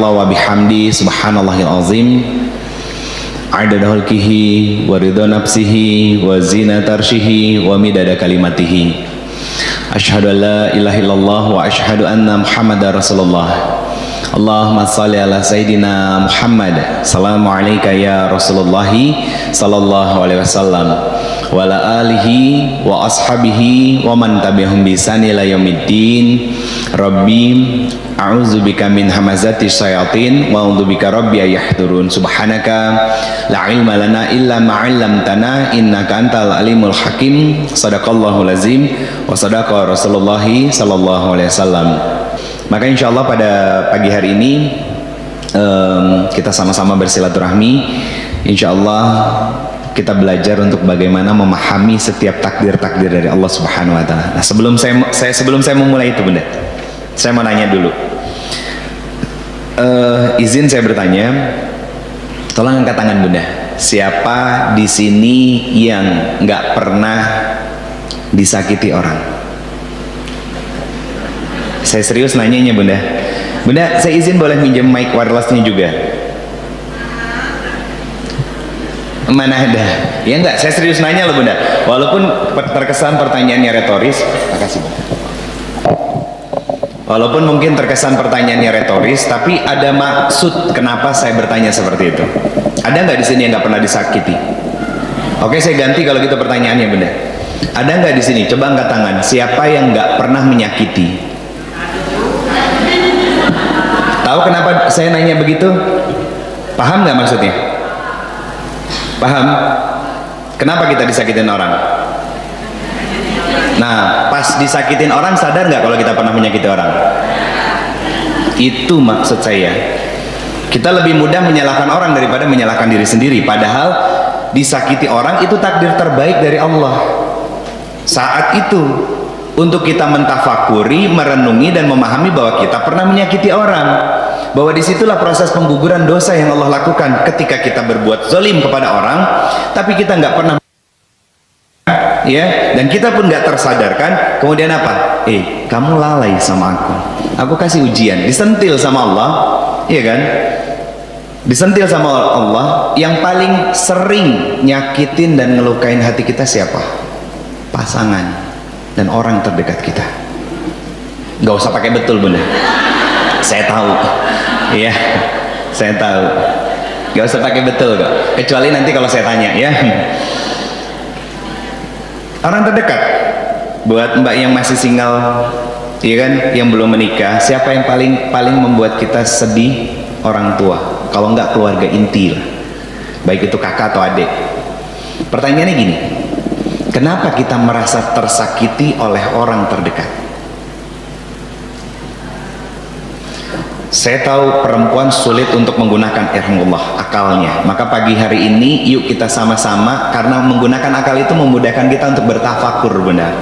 Subhanallah wa bihamdi subhanallahil azim adada khalqihi wa ridha nafsihi wa zinata arsyihi wa midada kalimatihi. Asyhadu an la ilaha illallah wa asyhadu anna Muhammadar Rasulullah. Allahumma shalli ala Sayyidina Muhammad. Assalamu alayka ya Rasulullah sallallahu alaihi wasallam wa ala alihi wa ashabihi wa man tabi'ahum bi ihsan ila yaumiddin. Rabbi a'udzubika min hamazati syayatin wa a'udzubika rabbi ayahdurun. Subhanaka la ilma lana illa ma 'allamtana innaka antal alimul hakim. Shadaqallahul azim wa shadaqa Rasulullah sallallahu alaihi wasallam. Maka insya Allah pada pagi hari ini kita sama-sama bersilaturahmi. Insya Allah kita belajar untuk bagaimana memahami setiap takdir-takdir dari Allah Subhanahu Wa Taala. Nah, sebelum saya memulai itu, Bunda, saya mau nanya dulu. Izin saya bertanya, tolong angkat tangan Bunda. Siapa di sini yang nggak pernah disakiti orang? Saya serius nanyanya Bunda. Bunda, saya izin boleh minjem mic wirelessnya juga? Mana ada? Ya enggak, saya serius nanya loh Bunda. Walaupun terkesan pertanyaannya retoris. Makasih Bunda. Walaupun mungkin terkesan pertanyaannya retoris, tapi ada maksud kenapa saya bertanya seperti itu. Ada nggak di sini yang nggak pernah disakiti? Oke, saya ganti kalau gitu pertanyaannya Bunda. Ada nggak di sini? Coba angkat tangan. Siapa yang nggak pernah menyakiti? Tahu kenapa saya nanya begitu? Paham nggak maksudnya? Paham? Kenapa kita disakitin orang? Nah, pas disakitin orang sadar nggak kalau kita pernah menyakiti orang? Itu maksud saya. Kita lebih mudah menyalahkan orang daripada menyalahkan diri sendiri. Padahal disakiti orang itu takdir terbaik dari Allah. Saat itu untuk kita mentafakuri, merenungi dan memahami bahwa kita pernah menyakiti orang. Bahwa disitulah proses pengguguran dosa yang Allah lakukan ketika kita berbuat zalim kepada orang, tapi kita nggak pernah, ya, dan kita pun nggak tersadarkan. Kemudian apa? Kamu lalai sama aku kasih ujian, disentil sama Allah, iya kan? Disentil sama Allah. Yang paling sering nyakitin dan ngelukain hati kita siapa? Pasangan dan orang terdekat kita. Nggak usah pakai betul Bunda, saya tahu, iya, saya tahu. Nggak usah pakai betul kok, kecuali nanti kalau saya tanya, ya. Orang terdekat, buat mbak yang masih single, iya kan, yang belum menikah, siapa yang paling membuat kita sedih? Orang tua, kalau nggak keluarga inti lah, baik itu kakak atau adik. Pertanyaannya gini, kenapa kita merasa tersakiti oleh orang terdekat? Saya tahu perempuan sulit untuk menggunakan irhamullah akalnya. Maka pagi hari ini yuk kita sama-sama, karena menggunakan akal itu memudahkan kita untuk bertafakur, benar.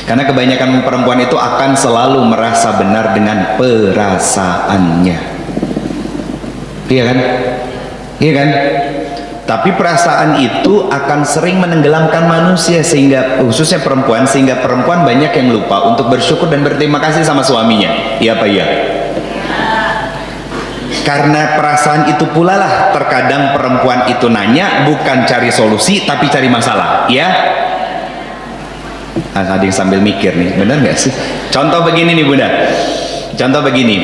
Karena kebanyakan perempuan itu akan selalu merasa benar dengan perasaannya. Iya kan? Iya kan? Tapi perasaan itu akan sering menenggelamkan manusia, sehingga khususnya perempuan, sehingga perempuan banyak yang lupa untuk bersyukur dan berterima kasih sama suaminya. Iya apa iya? Karena perasaan itu pula lah terkadang perempuan itu nanya bukan cari solusi tapi cari masalah, ya. Ada yang sambil mikir nih, bener nggak sih? Contoh begini nih Bunda, contoh begini,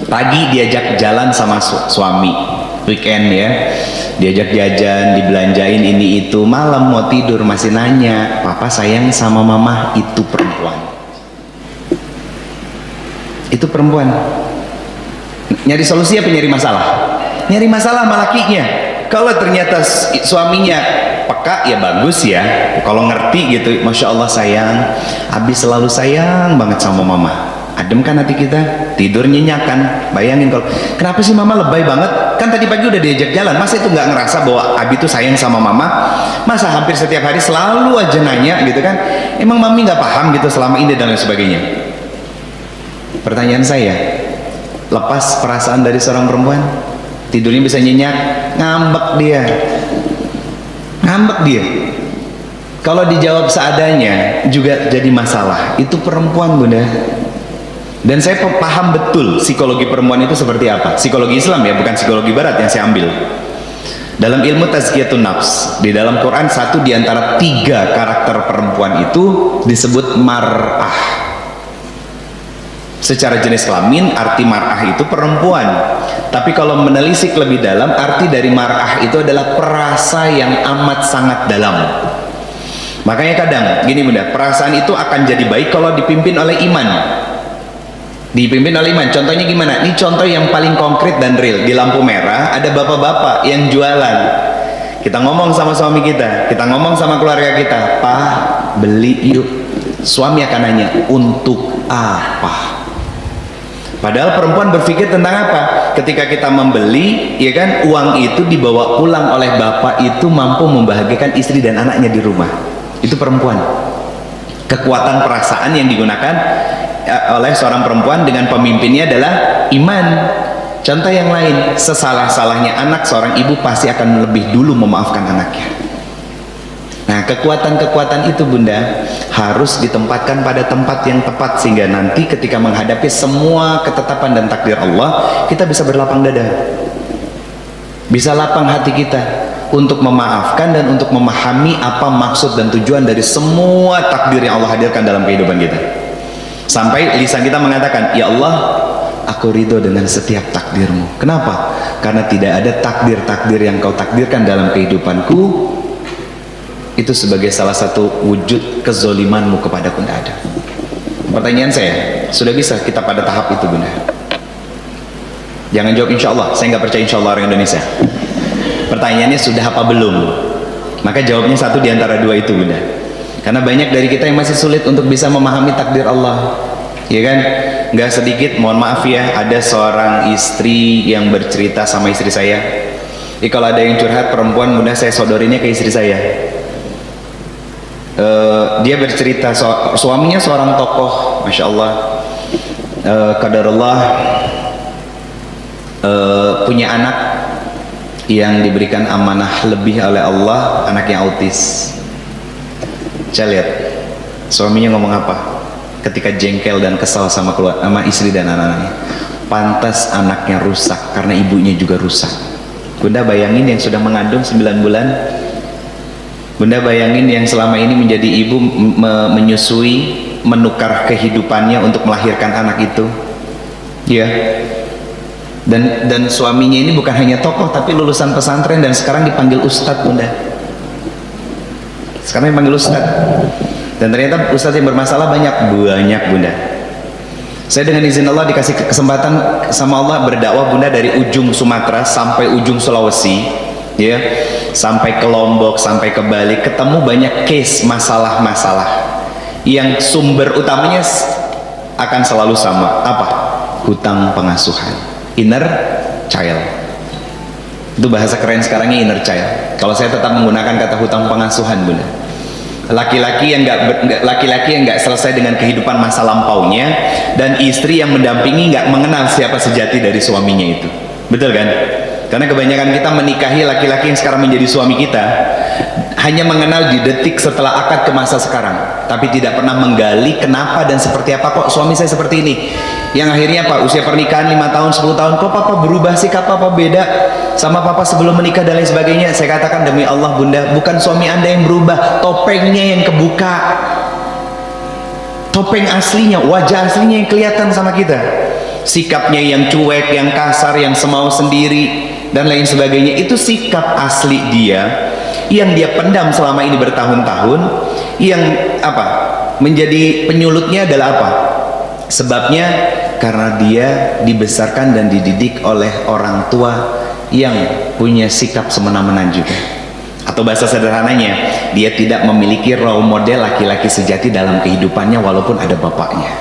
pagi diajak jalan sama suami, weekend ya, diajak jajan, dibelanjain ini itu, malam mau tidur masih nanya, papa sayang sama mama. Itu perempuan, itu perempuan. Nyari solusi apa nyari masalah? Nyari masalah sama lakinya. Kalau ternyata suaminya peka, ya bagus ya. Kalau ngerti gitu, Masya Allah sayang, Abi selalu sayang banget sama mama. Adem kan hati kita, tidur nyenyak kan. Bayangin kalau, kenapa sih mama lebay banget? Kan tadi pagi udah diajak jalan, masa itu nggak ngerasa bahwa Abi tuh sayang sama mama? Masa hampir setiap hari selalu aja nanya gitu kan? Emang mami nggak paham gitu selama ini dan lain sebagainya? Pertanyaan saya, lepas perasaan dari seorang perempuan, tidurnya bisa nyenyak, ngambek dia. Kalau dijawab seadanya juga jadi masalah. Itu perempuan Bunda. Dan saya paham betul psikologi perempuan itu seperti apa. Psikologi Islam ya, bukan psikologi barat yang saya ambil. Dalam ilmu tazkiyatun nafs, di dalam Quran, satu di antara 3 karakter perempuan itu disebut mar'ah. Secara jenis kelamin, arti mar'ah itu perempuan. Tapi kalau menelisik lebih dalam, arti dari mar'ah itu adalah perasa yang amat sangat dalam. Makanya kadang, gini bunda, perasaan itu akan jadi baik kalau dipimpin oleh iman. Dipimpin oleh iman. Contohnya gimana? Ini contoh yang paling konkret dan real. Di lampu merah ada bapak-bapak yang jualan. Kita ngomong sama suami kita ngomong sama keluarga kita, "Pak, beli yuk." Suami akan nanya, "Untuk apa?" Padahal perempuan berpikir tentang apa? Ketika kita membeli, ya kan, uang itu dibawa pulang oleh bapak itu mampu membahagiakan istri dan anaknya di rumah. Itu perempuan. Kekuatan perasaan yang digunakan oleh seorang perempuan dengan pemimpinnya adalah iman. Contoh yang lain, sesalah-salahnya anak, seorang ibu pasti akan lebih dulu memaafkan anaknya. Nah, kekuatan-kekuatan itu bunda harus ditempatkan pada tempat yang tepat, sehingga nanti ketika menghadapi semua ketetapan dan takdir Allah, kita bisa berlapang dada, bisa lapang hati kita untuk memaafkan dan untuk memahami apa maksud dan tujuan dari semua takdir yang Allah hadirkan dalam kehidupan kita. Sampai lisan kita mengatakan, "Ya Allah, aku ridho dengan setiap takdirmu." Kenapa? Karena tidak ada takdir-takdir yang kau takdirkan dalam kehidupanku itu sebagai salah satu wujud kezolimanmu kepadaku. Tidak ada. Pertanyaan saya, sudah bisa kita pada tahap itu bunda? Jangan jawab insya Allah, saya nggak percaya insya Allah orang Indonesia. Pertanyaannya sudah apa belum? Maka jawabnya satu di antara 2 itu bunda. Karena banyak dari kita yang masih sulit untuk bisa memahami takdir Allah, ya kan? Nggak sedikit, mohon maaf ya, ada seorang istri yang bercerita sama istri saya. Kalau ada yang curhat perempuan, bunda, saya sodorinnya ke istri saya. Dia bercerita, suaminya seorang tokoh, masya Allah, qadarullah, punya anak yang diberikan amanah lebih oleh Allah, anaknya autis. Saya lihat suaminya ngomong apa ketika jengkel dan kesal sama istri dan anak-anaknya. Pantas anaknya rusak karena ibunya juga rusak. Bunda bayangin yang sudah mengandung 9 bulan, bunda bayangin yang selama ini menjadi ibu, menyusui, menukar kehidupannya untuk melahirkan anak itu, ya. Dan suaminya ini bukan hanya tokoh tapi lulusan pesantren dan sekarang dipanggil ustadz bunda. Sekarang dipanggil ustadz. Dan ternyata ustadz yang bermasalah banyak bunda. Saya dengan izin Allah dikasih kesempatan sama Allah berdakwah bunda dari ujung Sumatera sampai ujung Sulawesi, ya, sampai ke Lombok, sampai ke Bali, ketemu banyak case masalah-masalah yang sumber utamanya akan selalu sama. Apa? Hutang pengasuhan, inner child. Itu bahasa keren sekarangnya, inner child. Kalau saya tetap menggunakan kata hutang pengasuhan bunda. Laki-laki yang nggak selesai dengan kehidupan masa lampaunya, dan istri yang mendampingi nggak mengenal siapa sejati dari suaminya itu. Betul kan? Karena kebanyakan kita menikahi laki-laki yang sekarang menjadi suami kita hanya mengenal di detik setelah akad ke masa sekarang, tapi tidak pernah menggali kenapa dan seperti apa kok suami saya seperti ini. Yang akhirnya apa? Usia pernikahan 5 tahun, 10 tahun, kok papa berubah sikap papa beda sama papa sebelum menikah dan lain sebagainya. Saya katakan demi Allah bunda, bukan suami anda yang berubah, topengnya yang kebuka. Topeng aslinya, wajah aslinya yang kelihatan sama kita. Sikapnya yang cuek, yang kasar, yang semau sendiri dan lain sebagainya, itu sikap asli dia yang dia pendam selama ini bertahun-tahun, yang apa? Menjadi penyulutnya adalah apa? Sebabnya karena dia dibesarkan dan dididik oleh orang tua yang punya sikap semena-mena juga. Atau bahasa sederhananya, dia tidak memiliki role model laki-laki sejati dalam kehidupannya walaupun ada bapaknya.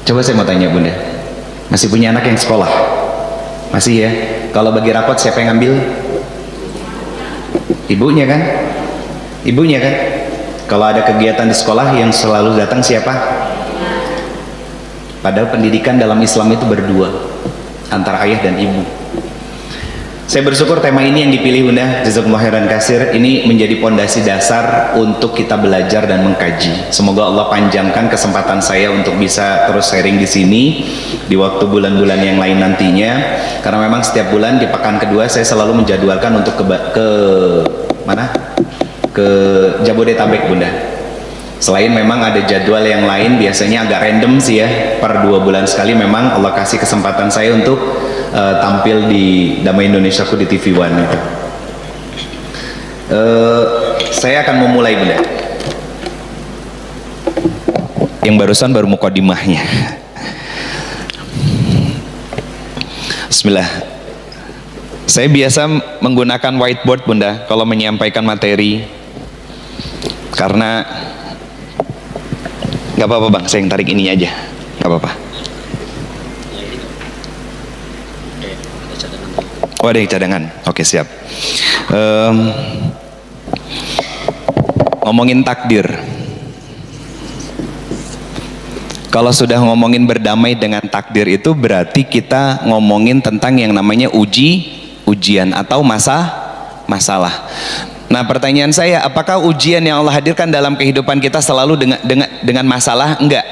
Coba saya mau tanya bunda, masih punya anak yang sekolah? Masih ya? Kalau bagi rapot siapa yang ngambil? Ibunya kan? Ibunya kan? Kalau ada kegiatan di sekolah yang selalu datang siapa? Padahal pendidikan dalam Islam itu berdua, antara ayah dan ibu. Saya bersyukur tema ini yang dipilih Bunda, jazakumullah khairan katsir, ini menjadi pondasi dasar untuk kita belajar dan mengkaji. Semoga Allah panjangkan kesempatan saya untuk bisa terus sharing di sini di waktu bulan-bulan yang lain nantinya. Karena memang setiap bulan di pekan kedua saya selalu menjadwalkan untuk ke mana? Ke Jabodetabek Bunda. Selain memang ada jadwal yang lain, biasanya agak random sih ya, per 2 bulan sekali memang Allah kasih kesempatan saya untuk tampil di Damai Indonesiaku di TV One itu. Saya akan memulai Bunda. Yang barusan baru mukadimahnya. Bismillah. Saya biasa menggunakan whiteboard Bunda kalau menyampaikan materi, karena nggak apa-apa Bang, saya yang tarik ini aja, nggak apa-apa. Oh ada cadangan, oke siap. Ngomongin takdir. Kalau sudah ngomongin berdamai dengan takdir itu berarti kita ngomongin tentang yang namanya ujian atau masalah. Nah pertanyaan saya, apakah ujian yang Allah hadirkan dalam kehidupan kita selalu dengan masalah? Enggak.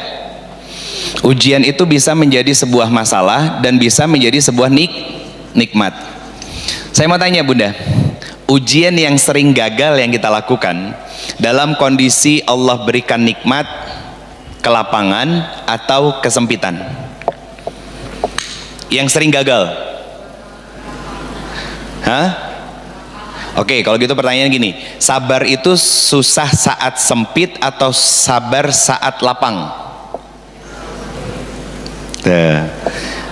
Ujian itu bisa menjadi sebuah masalah dan bisa menjadi sebuah nikmat. Saya mau tanya Bunda, ujian yang sering gagal yang kita lakukan dalam kondisi Allah berikan nikmat, kelapangan atau kesempitan? Yang sering gagal? Hah? Oke, kalau gitu pertanyaan gini, sabar itu susah saat sempit atau sabar saat lapang?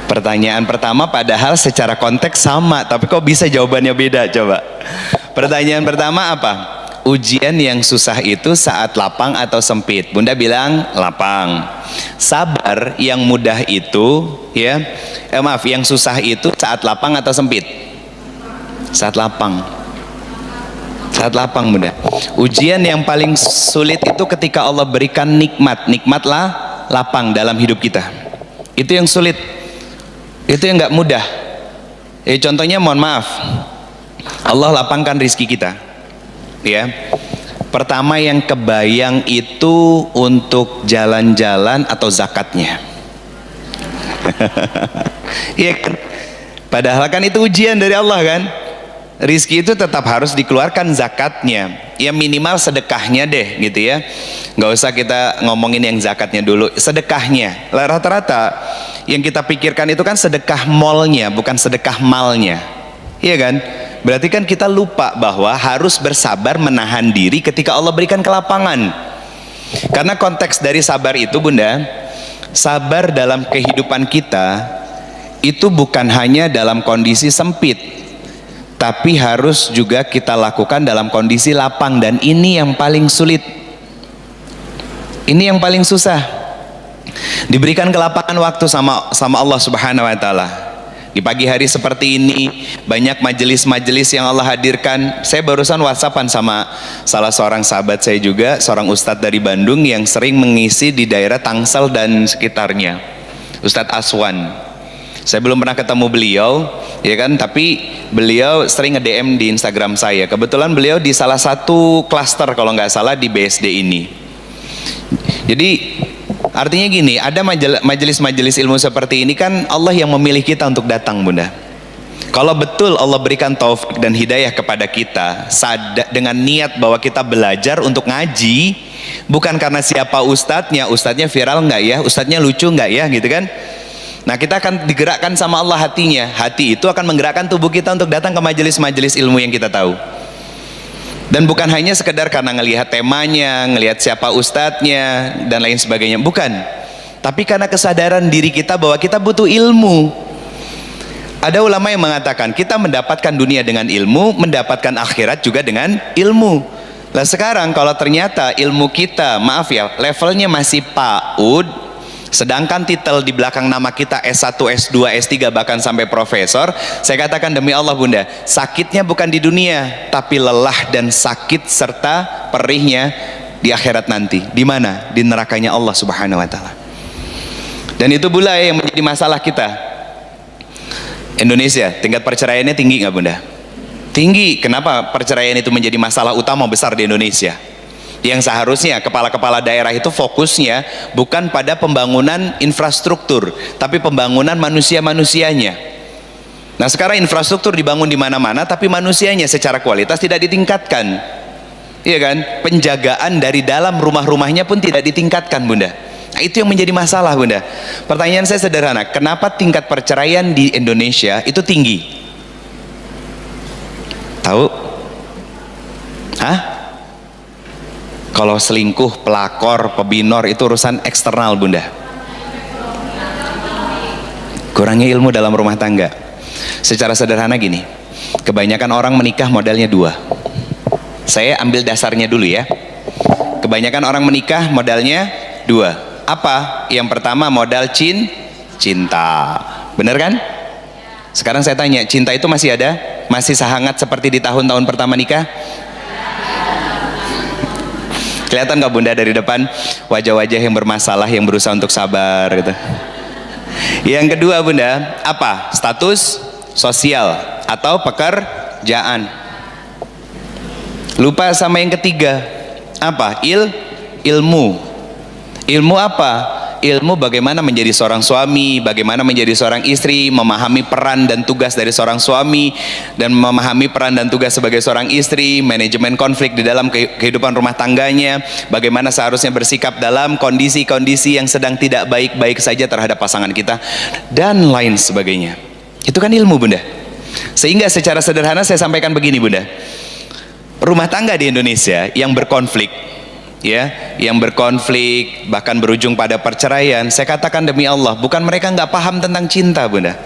Pertanyaan pertama padahal secara konteks sama, tapi kok bisa jawabannya beda? Coba. Pertanyaan pertama apa? Ujian yang susah itu saat lapang atau sempit? Bunda bilang lapang. Sabar yang mudah itu ya, yang susah itu saat lapang atau sempit? Saat lapang. Saat lapang Bunda. Ujian yang paling sulit itu ketika Allah berikan nikmatlah lapang dalam hidup kita. Itu yang sulit. Itu yang nggak mudah. Contohnya mohon maaf, Allah lapangkan rizki kita, ya. Pertama yang kebayang itu untuk jalan-jalan atau zakatnya. Iya kan? Padahal kan itu ujian dari Allah kan. Rizki itu tetap harus dikeluarkan zakatnya, ya minimal sedekahnya deh gitu ya. Nggak usah kita ngomongin yang zakatnya dulu, sedekahnya. Rata-rata yang kita pikirkan itu kan sedekah molnya, bukan sedekah malnya, iya kan? Berarti kan kita lupa bahwa harus bersabar menahan diri ketika Allah berikan kelapangan. Karena konteks dari sabar itu Bunda, sabar dalam kehidupan kita itu bukan hanya dalam kondisi sempit, tapi harus juga kita lakukan dalam kondisi lapang, dan ini yang paling sulit. Ini yang paling susah. Diberikan kelapangan waktu sama Allah Subhanahu wa taala. Di pagi hari seperti ini banyak majelis-majelis yang Allah hadirkan. Saya barusan WhatsAppan sama salah seorang sahabat saya juga, seorang ustadz dari Bandung yang sering mengisi di daerah Tangsel dan sekitarnya, Ustadz Aswan. Saya belum pernah ketemu beliau, ya kan, tapi beliau sering nge-DM di Instagram saya. Kebetulan beliau di salah satu klaster kalau nggak salah di BSD ini. Jadi artinya gini, ada majelis-majelis ilmu seperti ini kan Allah yang memilih kita untuk datang Bunda. Kalau betul Allah berikan taufik dan hidayah kepada kita dengan niat bahwa kita belajar untuk ngaji, bukan karena siapa ustadznya viral nggak ya, ustadznya lucu nggak ya gitu kan. Nah kita akan digerakkan sama Allah hatinya. Hati itu akan menggerakkan tubuh kita untuk datang ke majelis-majelis ilmu yang kita tahu. Dan bukan hanya sekedar karena ngelihat temanya, ngelihat siapa ustadznya dan lain sebagainya, bukan. Tapi karena kesadaran diri kita bahwa kita butuh ilmu. Ada ulama yang mengatakan kita mendapatkan dunia dengan ilmu, mendapatkan akhirat juga dengan ilmu. Nah sekarang kalau ternyata ilmu kita, maaf ya, levelnya masih PAUD, sedangkan titel di belakang nama kita S1, S2, S3 bahkan sampai profesor, saya katakan demi Allah Bunda, sakitnya bukan di dunia, tapi lelah dan sakit serta perihnya di akhirat nanti. Di mana? Di nerakanya Allah Subhanahu wa taala. Dan itu pula yang menjadi masalah kita. Indonesia, tingkat perceraiannya tinggi nggak bunda? Tinggi. Kenapa perceraian itu menjadi masalah utama besar di Indonesia? Yang seharusnya kepala-kepala daerah itu fokusnya bukan pada pembangunan infrastruktur, tapi pembangunan manusia-manusianya. Nah sekarang infrastruktur dibangun di mana-mana, tapi manusianya secara kualitas tidak ditingkatkan. Iya kan? Penjagaan dari dalam rumah-rumahnya pun tidak ditingkatkan bunda. Nah, itu yang menjadi masalah bunda. Pertanyaan saya sederhana, kenapa tingkat perceraian di Indonesia itu tinggi? Tahu? Hah? Kalau selingkuh, pelakor, pebinor itu urusan eksternal bunda. Kurangnya ilmu dalam rumah tangga. Secara sederhana gini, kebanyakan orang menikah modalnya dua. Saya ambil dasarnya dulu ya. Kebanyakan orang menikah modalnya dua. Apa? Yang pertama modal cinta. Bener kan? Sekarang saya tanya, cinta itu masih ada? Masih sehangat seperti di tahun-tahun pertama nikah? Kelihatan gak bunda dari depan wajah-wajah yang bermasalah, yang berusaha untuk sabar gitu. Yang kedua bunda, apa? Status sosial atau pekerjaan. Lupa sama yang ketiga, apa? Ilmu. Ilmu apa? Ilmu bagaimana menjadi seorang suami, bagaimana menjadi seorang istri, memahami peran dan tugas dari seorang suami, dan memahami peran dan tugas sebagai seorang istri, manajemen konflik di dalam kehidupan rumah tangganya, bagaimana seharusnya bersikap dalam kondisi-kondisi yang sedang tidak baik-baik saja terhadap pasangan kita, dan lain sebagainya. Itu kan ilmu bunda. Sehingga secara sederhana saya sampaikan begini bunda, rumah tangga di Indonesia yang berkonflik, ya, yang berkonflik bahkan berujung pada perceraian, saya katakan demi Allah, bukan mereka nggak paham tentang cinta bunda,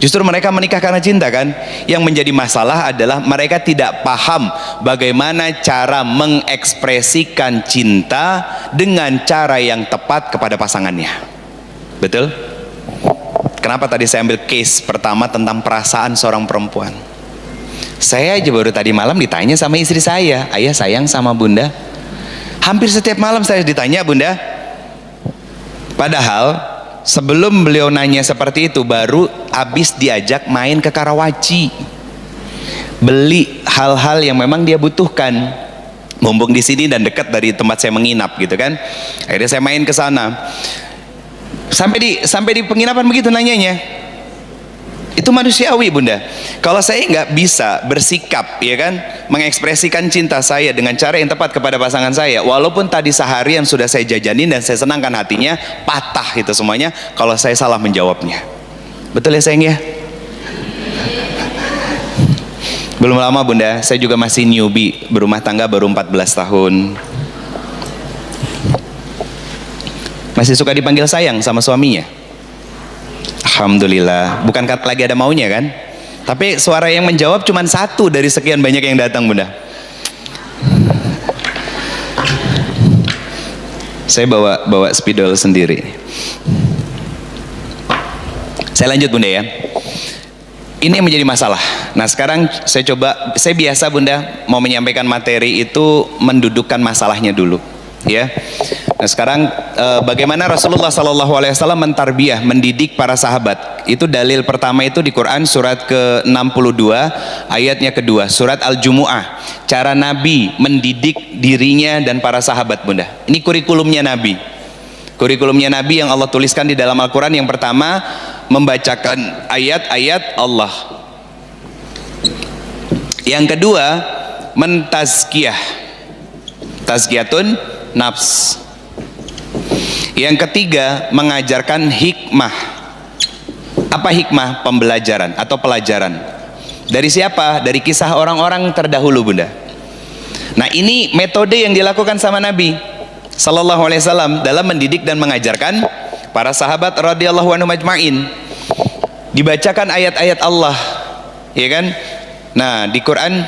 justru mereka menikah karena cinta kan. Yang menjadi masalah adalah mereka tidak paham bagaimana cara mengekspresikan cinta dengan cara yang tepat kepada pasangannya. Betul? Kenapa tadi saya ambil case pertama tentang perasaan seorang perempuan? Saya aja baru tadi malam ditanya sama istri saya, ayah sayang sama bunda? Hampir setiap malam saya ditanya bunda. Padahal sebelum beliau nanya seperti itu, baru habis diajak main ke Karawaci, beli hal-hal yang memang dia butuhkan, mumpung di sini dan dekat dari tempat saya menginap gitu kan. Akhirnya saya main ke sana. Sampai di penginapan begitu nanyanya. Itu manusiawi bunda. Kalau saya nggak bisa bersikap, ya kan, mengekspresikan cinta saya dengan cara yang tepat kepada pasangan saya, walaupun tadi seharian sudah saya jajanin dan saya senangkan hatinya, patah itu semuanya kalau saya salah menjawabnya. Betul ya sayang ya? Belum lama bunda, saya juga masih newbie, berumah tangga baru 14 tahun. Masih suka dipanggil sayang sama suaminya. Alhamdulillah, bukan kata lagi ada maunya kan? Tapi suara yang menjawab cuma satu dari sekian banyak yang datang bunda. Saya bawa spidol sendiri. Saya lanjut bunda ya. Ini yang menjadi masalah. Nah sekarang saya biasa bunda mau menyampaikan materi itu mendudukkan masalahnya dulu, ya. Nah sekarang bagaimana Rasulullah SAW mentarbiyah, mendidik para sahabat. Itu dalil pertama itu di Quran surat ke-62 ayatnya kedua, surat Al-Jumu'ah. Cara Nabi mendidik dirinya dan para sahabat bunda. Ini kurikulumnya Nabi. Kurikulumnya Nabi yang Allah tuliskan di dalam Al-Quran. Yang pertama, membacakan ayat-ayat Allah. Yang kedua, mentazkiyah, tazkiyatun nafs. Yang ketiga, mengajarkan hikmah. Apa hikmah? Pembelajaran atau pelajaran. Dari siapa? Dari kisah orang-orang terdahulu bunda. Nah ini metode yang dilakukan sama Nabi Sallallahu Alaihi Wasallam dalam mendidik dan mengajarkan para sahabat radhiyallahu anhum ajma'in. Dibacakan ayat-ayat Allah, ya kan? Nah di Quran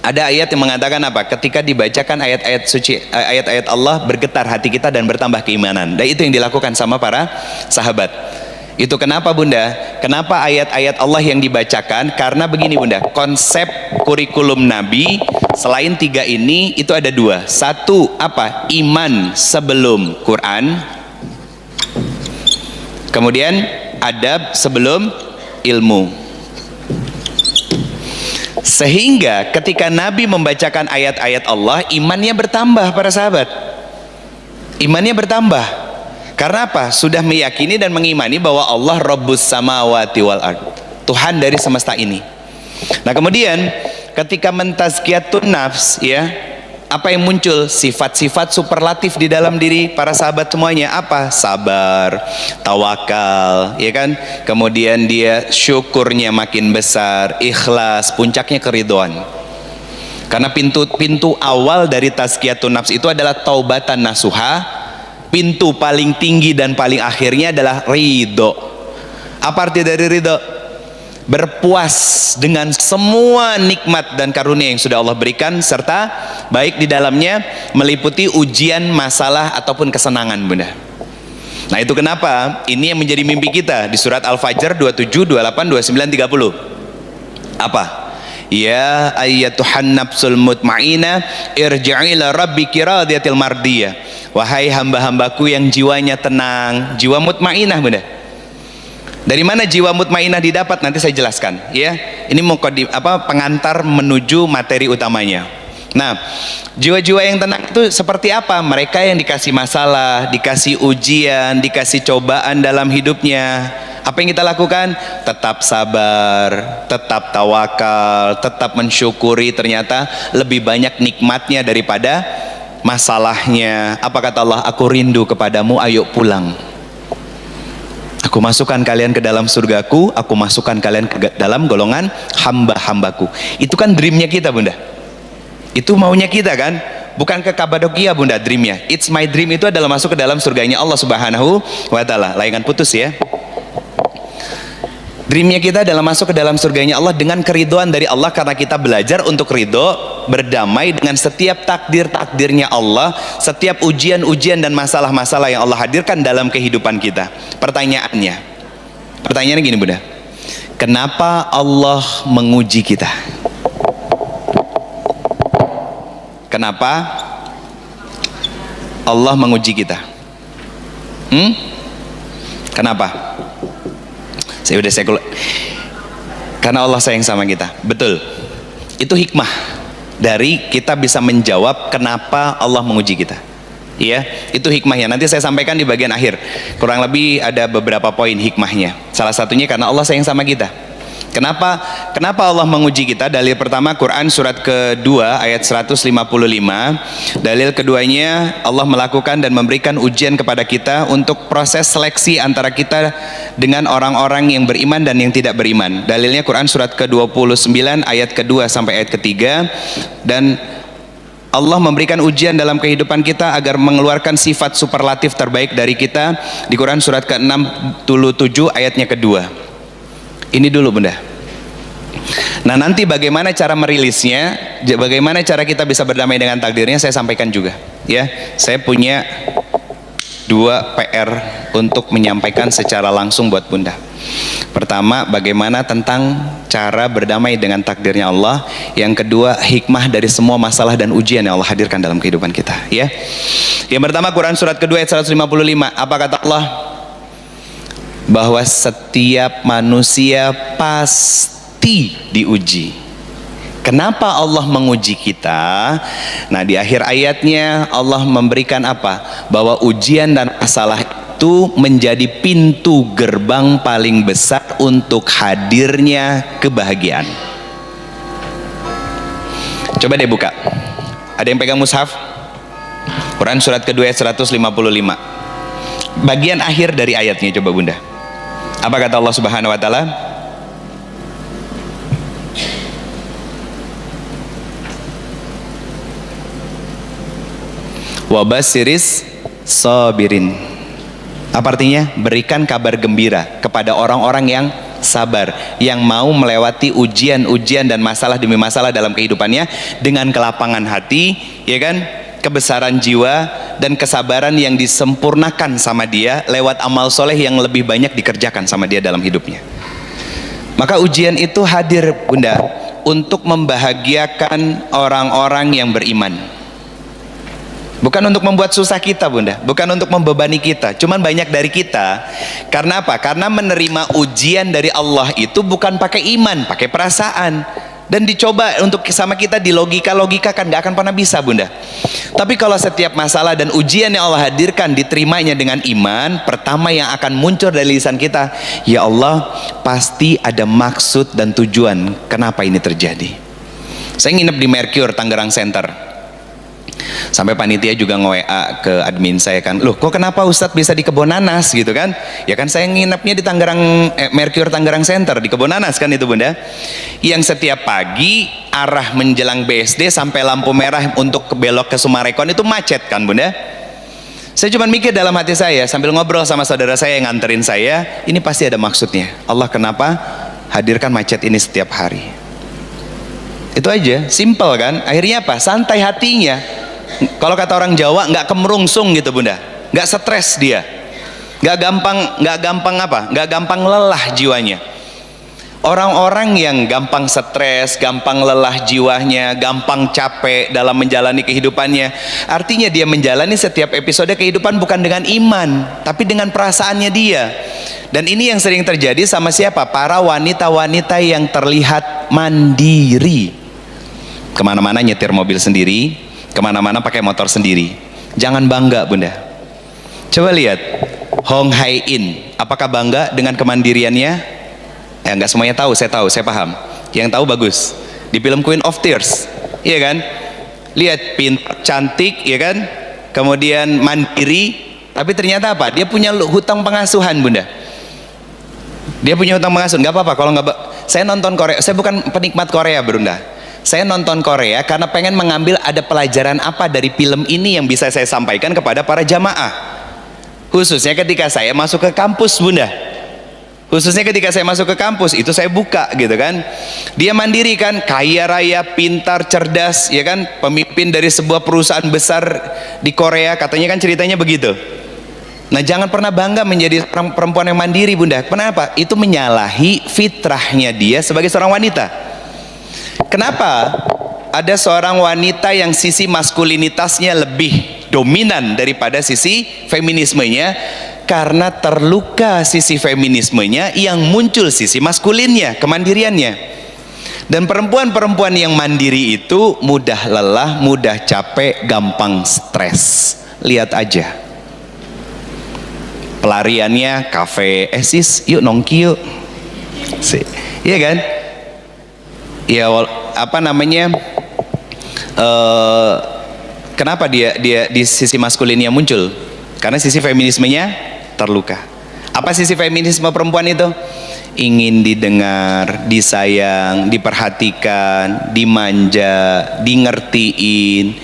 ada ayat yang mengatakan apa? Ketika dibacakan ayat-ayat suci, ayat-ayat Allah, bergetar hati kita dan bertambah keimanan. Dan itu yang dilakukan sama para sahabat. Itu kenapa bunda? Kenapa ayat-ayat Allah yang dibacakan? Karena begini bunda, konsep kurikulum Nabi selain tiga ini itu ada dua. Satu apa? Iman sebelum Quran. Kemudian adab sebelum ilmu. Sehingga ketika Nabi membacakan ayat-ayat Allah, imannya bertambah para sahabat. Imannya bertambah. Karena apa? Sudah meyakini dan mengimani bahwa Allah Rabbus samawati wal ard, Tuhan dari semesta ini. Nah kemudian ketika mentazkiyatun nafs, ya, apa yang muncul? Sifat-sifat superlatif di dalam diri para sahabat semuanya. Apa? Sabar, tawakal, ya kan? Kemudian dia syukurnya makin besar, ikhlas, puncaknya keridhaan. Karena pintu awal dari tazkiyatun nafs itu adalah taubatan nasuha. Pintu paling tinggi dan paling akhirnya adalah ridho. Apa arti dari ridho? Berpuas dengan semua nikmat dan karunia yang sudah Allah berikan, serta baik di dalamnya meliputi ujian, masalah ataupun kesenangan, Bunda. Nah itu kenapa ini yang menjadi mimpi kita di surat Al-Fajr 27, 28, 29, 30. Apa? Ya ayyatuhan nafsul mutmainah irji'i ila rabbiki radiyatil mardiyah. Wahai hamba-hambaku yang jiwanya tenang, jiwa mutmainah, Bunda. Dari mana jiwa mutmainah didapat? Nanti saya jelaskan, ya. Ini pengantar menuju materi utamanya. Nah, jiwa-jiwa yang tenang itu seperti apa? Mereka yang dikasih masalah, dikasih ujian, dikasih cobaan dalam hidupnya. Apa yang kita lakukan? Tetap sabar, tetap tawakal, tetap mensyukuri. Ternyata lebih banyak nikmatnya daripada masalahnya. Apa kata Allah? Aku rindu kepadamu, ayo pulang. Aku masukkan kalian ke dalam surgaku, aku masukkan kalian ke dalam golongan hamba-hambaku. Itu kan dreamnya kita, Bunda. Itu maunya kita kan? Bukan ke Kapadokia, Bunda, dreamnya. It's my dream itu adalah masuk ke dalam surganya Allah Subhanahu wa Ta'ala. Layangan putus ya. Dreamnya kita adalah masuk ke dalam surganya Allah dengan keridhaan dari Allah, karena kita belajar untuk ridho, berdamai dengan setiap takdir-takdirnya Allah, setiap ujian-ujian dan masalah-masalah yang Allah hadirkan dalam kehidupan kita. Pertanyaannya gini, Bunda. Kenapa Allah menguji kita? Kenapa Allah menguji kita? Kenapa? Karena Allah sayang sama kita. Betul. Itu hikmah dari kita bisa menjawab kenapa Allah menguji kita. Ya, itu hikmahnya. Nanti saya sampaikan di bagian akhir. Kurang lebih ada beberapa poin hikmahnya. Salah satunya karena Allah sayang sama kita. Kenapa Allah menguji kita? Dalil pertama Quran surat kedua ayat 155. Dalil keduanya Allah melakukan dan memberikan ujian kepada kita untuk proses seleksi antara kita dengan orang-orang yang beriman dan yang tidak beriman. Dalilnya Quran surat ke-29 ayat kedua sampai ayat ketiga. Dan Allah memberikan ujian dalam kehidupan kita agar mengeluarkan sifat superlatif terbaik dari kita di Quran surat ke-67 ayatnya kedua. Ini dulu, Bunda. Nah, nanti bagaimana cara merilisnya, bagaimana cara kita bisa berdamai dengan takdirnya, saya sampaikan juga. Ya, saya punya 2 PR untuk menyampaikan secara langsung buat Bunda. Pertama, bagaimana tentang cara berdamai dengan takdirnya Allah. Yang kedua, hikmah dari semua masalah dan ujian yang Allah hadirkan dalam kehidupan kita. Ya. Yang pertama, Quran surat kedua ayat 155. Apa kata Allah? Bahwa setiap manusia pasti diuji. Kenapa Allah menguji kita? Nah, di akhir ayatnya Allah memberikan apa? Bahwa ujian dan masalah itu menjadi pintu gerbang paling besar untuk hadirnya kebahagiaan. Coba deh buka. Ada yang pegang mushaf? Quran surat kedua ayat 155. Bagian akhir dari ayatnya coba Bunda. Apa kata Allah Subhanahu wa Ta'ala? Wabasiris sabirin. Apa artinya? Berikan kabar gembira kepada orang-orang yang sabar, yang mau melewati ujian-ujian dan masalah demi masalah dalam kehidupannya dengan kelapangan hati, ya kan? Kebesaran jiwa dan kesabaran yang disempurnakan sama dia lewat amal soleh yang lebih banyak dikerjakan sama dia dalam hidupnya. Maka ujian itu hadir Bunda untuk membahagiakan orang-orang yang beriman. Bukan untuk membuat susah kita Bunda, bukan untuk membebani kita. Cuman banyak dari kita, karena apa? Karena menerima ujian dari Allah itu bukan pakai iman, pakai perasaan. Dan dicoba untuk sama kita di logika-logikakan, gak akan pernah bisa bunda. Tapi kalau setiap masalah dan ujian yang Allah hadirkan diterimanya dengan iman, pertama yang akan muncul dari lisan kita, ya Allah, pasti ada maksud dan tujuan kenapa ini terjadi. Saya nginep di Mercure Tangerang Center. Sampai panitia juga nge-WA ke admin saya kan, loh kok kenapa Ustadz bisa di Kebonanas gitu kan? Ya kan saya nginepnya di Mercure Tangerang Center di Kebonanas kan itu bunda. Yang setiap pagi arah menjelang BSD sampai lampu merah untuk belok ke Sumarekon itu macet kan bunda. Saya cuma mikir dalam hati saya sambil ngobrol sama saudara saya yang nganterin saya, ini pasti ada maksudnya. Allah kenapa hadirkan macet ini setiap hari? Itu aja, simple kan? Akhirnya apa? Santai hatinya. Kalau kata orang Jawa, nggak kemerungsung gitu bunda, nggak stres dia, nggak gampang lelah jiwanya. Orang-orang yang gampang stres, gampang lelah jiwanya, gampang capek dalam menjalani kehidupannya, artinya dia menjalani setiap episode kehidupan bukan dengan iman, tapi dengan perasaannya dia. Dan ini yang sering terjadi sama siapa? Para wanita-wanita yang terlihat mandiri, kemana-mana nyetir mobil sendiri, kemana-mana pakai motor sendiri. Jangan bangga bunda. Coba lihat Hong Hai In, apakah bangga dengan kemandiriannya? Ya nggak semuanya tahu, saya paham. Yang tahu bagus. Di film Queen of Tears, iya kan? Lihat, pintar, cantik, ya kan? Kemudian mandiri, tapi ternyata apa? Dia punya hutang pengasuhan bunda. Dia punya hutang pengasuhan. Nggak apa-apa kalau nggak. Saya nonton Korea, saya bukan penikmat Korea bunda. Saya nonton Korea karena pengen mengambil ada pelajaran apa dari film ini yang bisa saya sampaikan kepada para jamaah. Khususnya ketika saya masuk ke kampus bunda. Khususnya ketika saya masuk ke kampus, itu saya buka gitu kan. Dia mandiri kan, kaya raya, pintar, cerdas, ya kan. Pemimpin dari sebuah perusahaan besar di Korea, katanya kan ceritanya begitu. Nah jangan pernah bangga menjadi perempuan yang mandiri bunda. Kenapa? Itu menyalahi fitrahnya dia sebagai seorang wanita. Kenapa ada seorang wanita yang sisi maskulinitasnya lebih dominan daripada sisi feminismenya? Karena terluka sisi feminismenya yang muncul sisi maskulinnya, kemandiriannya. Dan perempuan-perempuan yang mandiri itu mudah lelah, mudah capek, gampang stres. Lihat aja pelariannya kafe, sis yuk nongki yuk, iya kan? Ya apa namanya, kenapa dia di sisi maskulinnya muncul? Karena sisi feminismenya terluka. Apa sisi feminisme perempuan itu? Ingin didengar, disayang, diperhatikan, dimanja, dingertiin,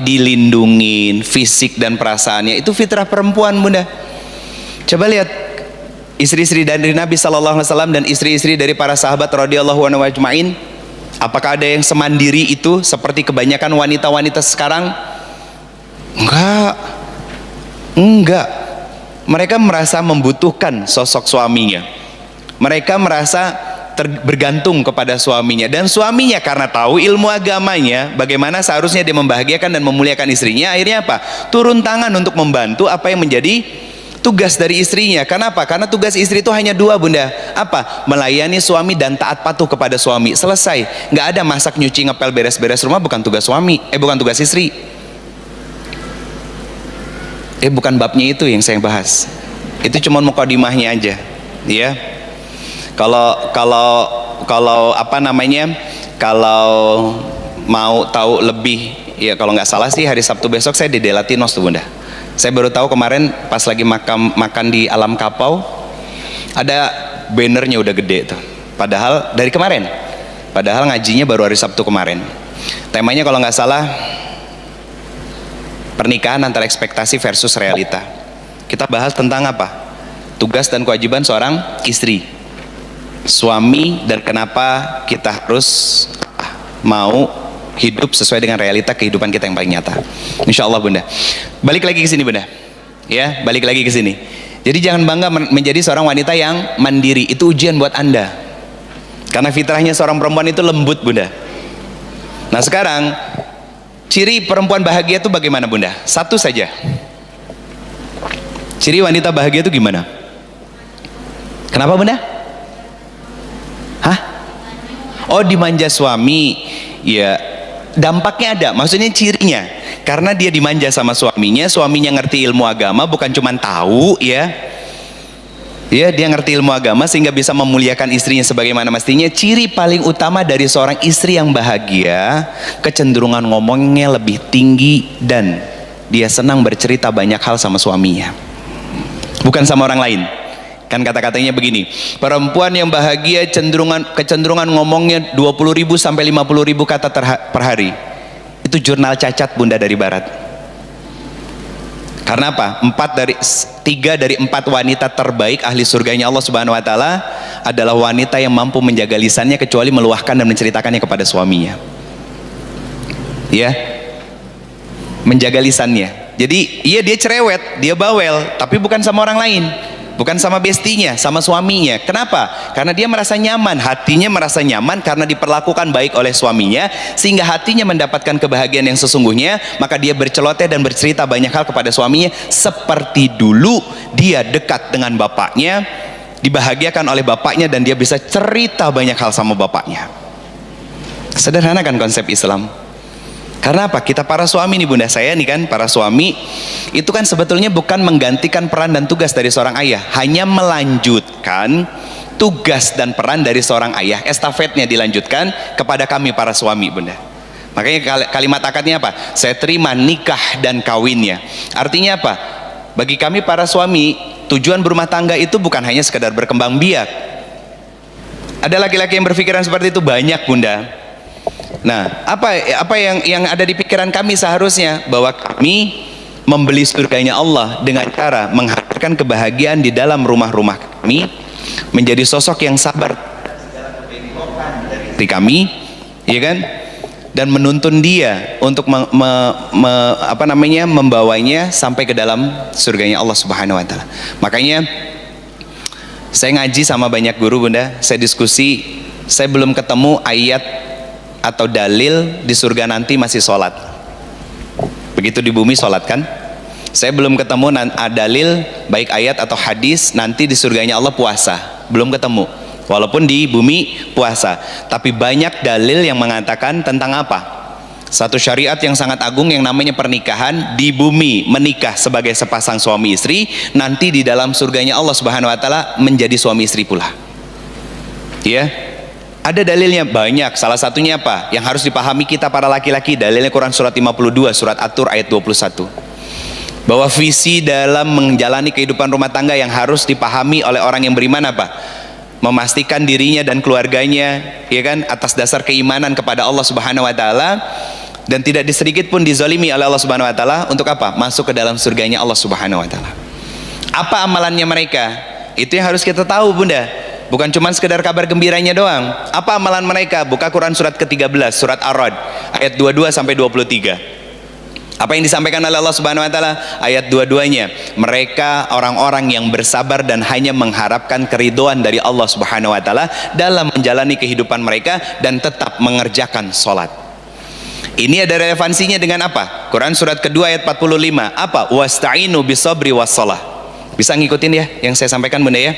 dilindungin fisik dan perasaannya. Itu fitrah perempuan bunda. Coba lihat istri-istri dari Nabi SAW dan istri-istri dari para sahabat radhiyallahu anhu ajmain. Apakah ada yang semandiri itu seperti kebanyakan wanita-wanita sekarang? Enggak. Mereka merasa membutuhkan sosok suaminya. Mereka merasa bergantung kepada suaminya, dan suaminya karena tahu ilmu agamanya, bagaimana seharusnya dia membahagiakan dan memuliakan istrinya, akhirnya apa? Turun tangan untuk membantu apa yang menjadi tugas dari istrinya. Kenapa? Karena tugas istri itu hanya dua bunda. Apa? Melayani suami dan taat patuh kepada suami. Selesai. Nggak ada masak, nyuci, ngepel, beres-beres rumah, bukan tugas suami. Bukan tugas istri. Bukan babnya itu yang saya bahas. Itu cuma mukadimahnya aja. Ya. Kalau apa namanya? Kalau mau tahu lebih, ya kalau nggak salah sih hari Sabtu besok saya di Delatinos tuh bunda. Saya baru tahu kemarin pas lagi makan di Alam Kapau, ada bannernya udah gede tuh. Padahal dari kemarin. Padahal ngajinya baru hari Sabtu kemarin. Temanya kalau nggak salah pernikahan antara ekspektasi versus realita. Kita bahas tentang apa? Tugas dan kewajiban seorang istri, suami, dan kenapa kita harus mau hidup sesuai dengan realita kehidupan kita yang paling nyata. Insya Allah bunda. Balik lagi ke sini bunda. Ya, balik lagi ke sini. Jadi jangan bangga menjadi seorang wanita yang mandiri. Itu ujian buat anda. Karena fitrahnya seorang perempuan itu lembut bunda. Nah sekarang ciri perempuan bahagia itu bagaimana bunda? Satu saja. Ciri wanita bahagia itu gimana? Kenapa bunda? Hah? Oh, dimanja suami, ya dampaknya ada, maksudnya cirinya. Karena dia dimanja sama suaminya, suaminya ngerti ilmu agama, bukan cuma tahu ya. Ya, dia ngerti ilmu agama sehingga bisa memuliakan istrinya sebagaimana mestinya. Ciri paling utama dari seorang istri yang bahagia, kecenderungan ngomongnya lebih tinggi dan dia senang bercerita banyak hal sama suaminya, bukan sama orang lain. Kan kata-katanya begini, perempuan yang bahagia kecenderungan ngomongnya 20.000 sampai 50.000 kata per hari. Itu jurnal cacat Bunda dari Barat. Karena apa? 3 dari 4 wanita terbaik ahli surganya Allah Subhanahu wa taala adalah wanita yang mampu menjaga lisannya kecuali meluahkan dan menceritakannya kepada suaminya. Ya. Menjaga lisannya. Jadi, iya dia cerewet, dia bawel, tapi bukan sama orang lain. Bukan sama bestinya, sama suaminya. Kenapa? Karena dia merasa nyaman, hatinya merasa nyaman karena diperlakukan baik oleh suaminya, sehingga hatinya mendapatkan kebahagiaan yang sesungguhnya. Maka dia berceloteh dan bercerita banyak hal kepada suaminya, seperti dulu dia dekat dengan bapaknya, dibahagiakan oleh bapaknya, dan dia bisa cerita banyak hal sama bapaknya. Sederhana kan konsep Islam? Karena apa? Kita para suami nih Bunda, saya nih kan para suami, itu kan sebetulnya bukan menggantikan peran dan tugas dari seorang ayah, hanya melanjutkan tugas dan peran dari seorang ayah. Estafetnya dilanjutkan kepada kami para suami Bunda. Makanya kalimat akadnya apa? Saya terima nikah dan kawinnya. Artinya apa? Bagi kami para suami, tujuan berumah tangga itu bukan hanya sekedar berkembang biak. Ada laki-laki yang berpikiran seperti itu banyak Bunda. Nah, apa yang ada di pikiran kami seharusnya bahwa kami membeli surganya Allah dengan cara menghadirkan kebahagiaan di dalam rumah-rumah kami, menjadi sosok yang sabar dari kami, ya kan? Dan menuntun dia untuk membawanya sampai ke dalam surganya Allah Subhanahu wa taala. Makanya saya ngaji sama banyak guru Bunda, saya diskusi, saya belum ketemu ayat atau dalil di surga nanti masih sholat. Begitu di bumi sholat kan? Saya belum ketemu dalil baik ayat atau hadis nanti di surganya Allah puasa. Belum ketemu. Walaupun di bumi puasa, tapi banyak dalil yang mengatakan tentang apa? Satu syariat yang sangat agung yang namanya pernikahan. Di bumi menikah sebagai sepasang suami istri, nanti di dalam surganya Allah Subhanahu wa taala menjadi suami istri pula. Ya. Ada dalilnya banyak, salah satunya apa? Yang harus dipahami kita para laki-laki, dalilnya Quran surat 52, surat At-Tur ayat 21. Bahwa visi dalam menjalani kehidupan rumah tangga yang harus dipahami oleh orang yang beriman apa? Memastikan dirinya dan keluarganya, ya kan, atas dasar keimanan kepada Allah Subhanahu wa taala, dan tidak sedikit pun dizalimi oleh Allah Subhanahu wa taala. Untuk apa? Masuk ke dalam surganya Allah Subhanahu wa taala. Apa amalannya mereka? Itu yang harus kita tahu Bunda. Bukan cuma sekedar kabar gembiranya doang. Apa amalan mereka? Buka Quran surat ke-13, surat Ar-Ra'd ayat 22 sampai 23. Apa yang disampaikan oleh Allah Subhanahu wa taala? Ayat 22-nya, mereka orang-orang yang bersabar dan hanya mengharapkan keridhaan dari Allah Subhanahu wa taala dalam menjalani kehidupan mereka dan tetap mengerjakan sholat. Ini ada relevansinya dengan apa? Quran surat kedua ayat 45. Apa? Wasta'inu bisabri wassalah. Bisa ngikutin ya yang saya sampaikan Bunda ya?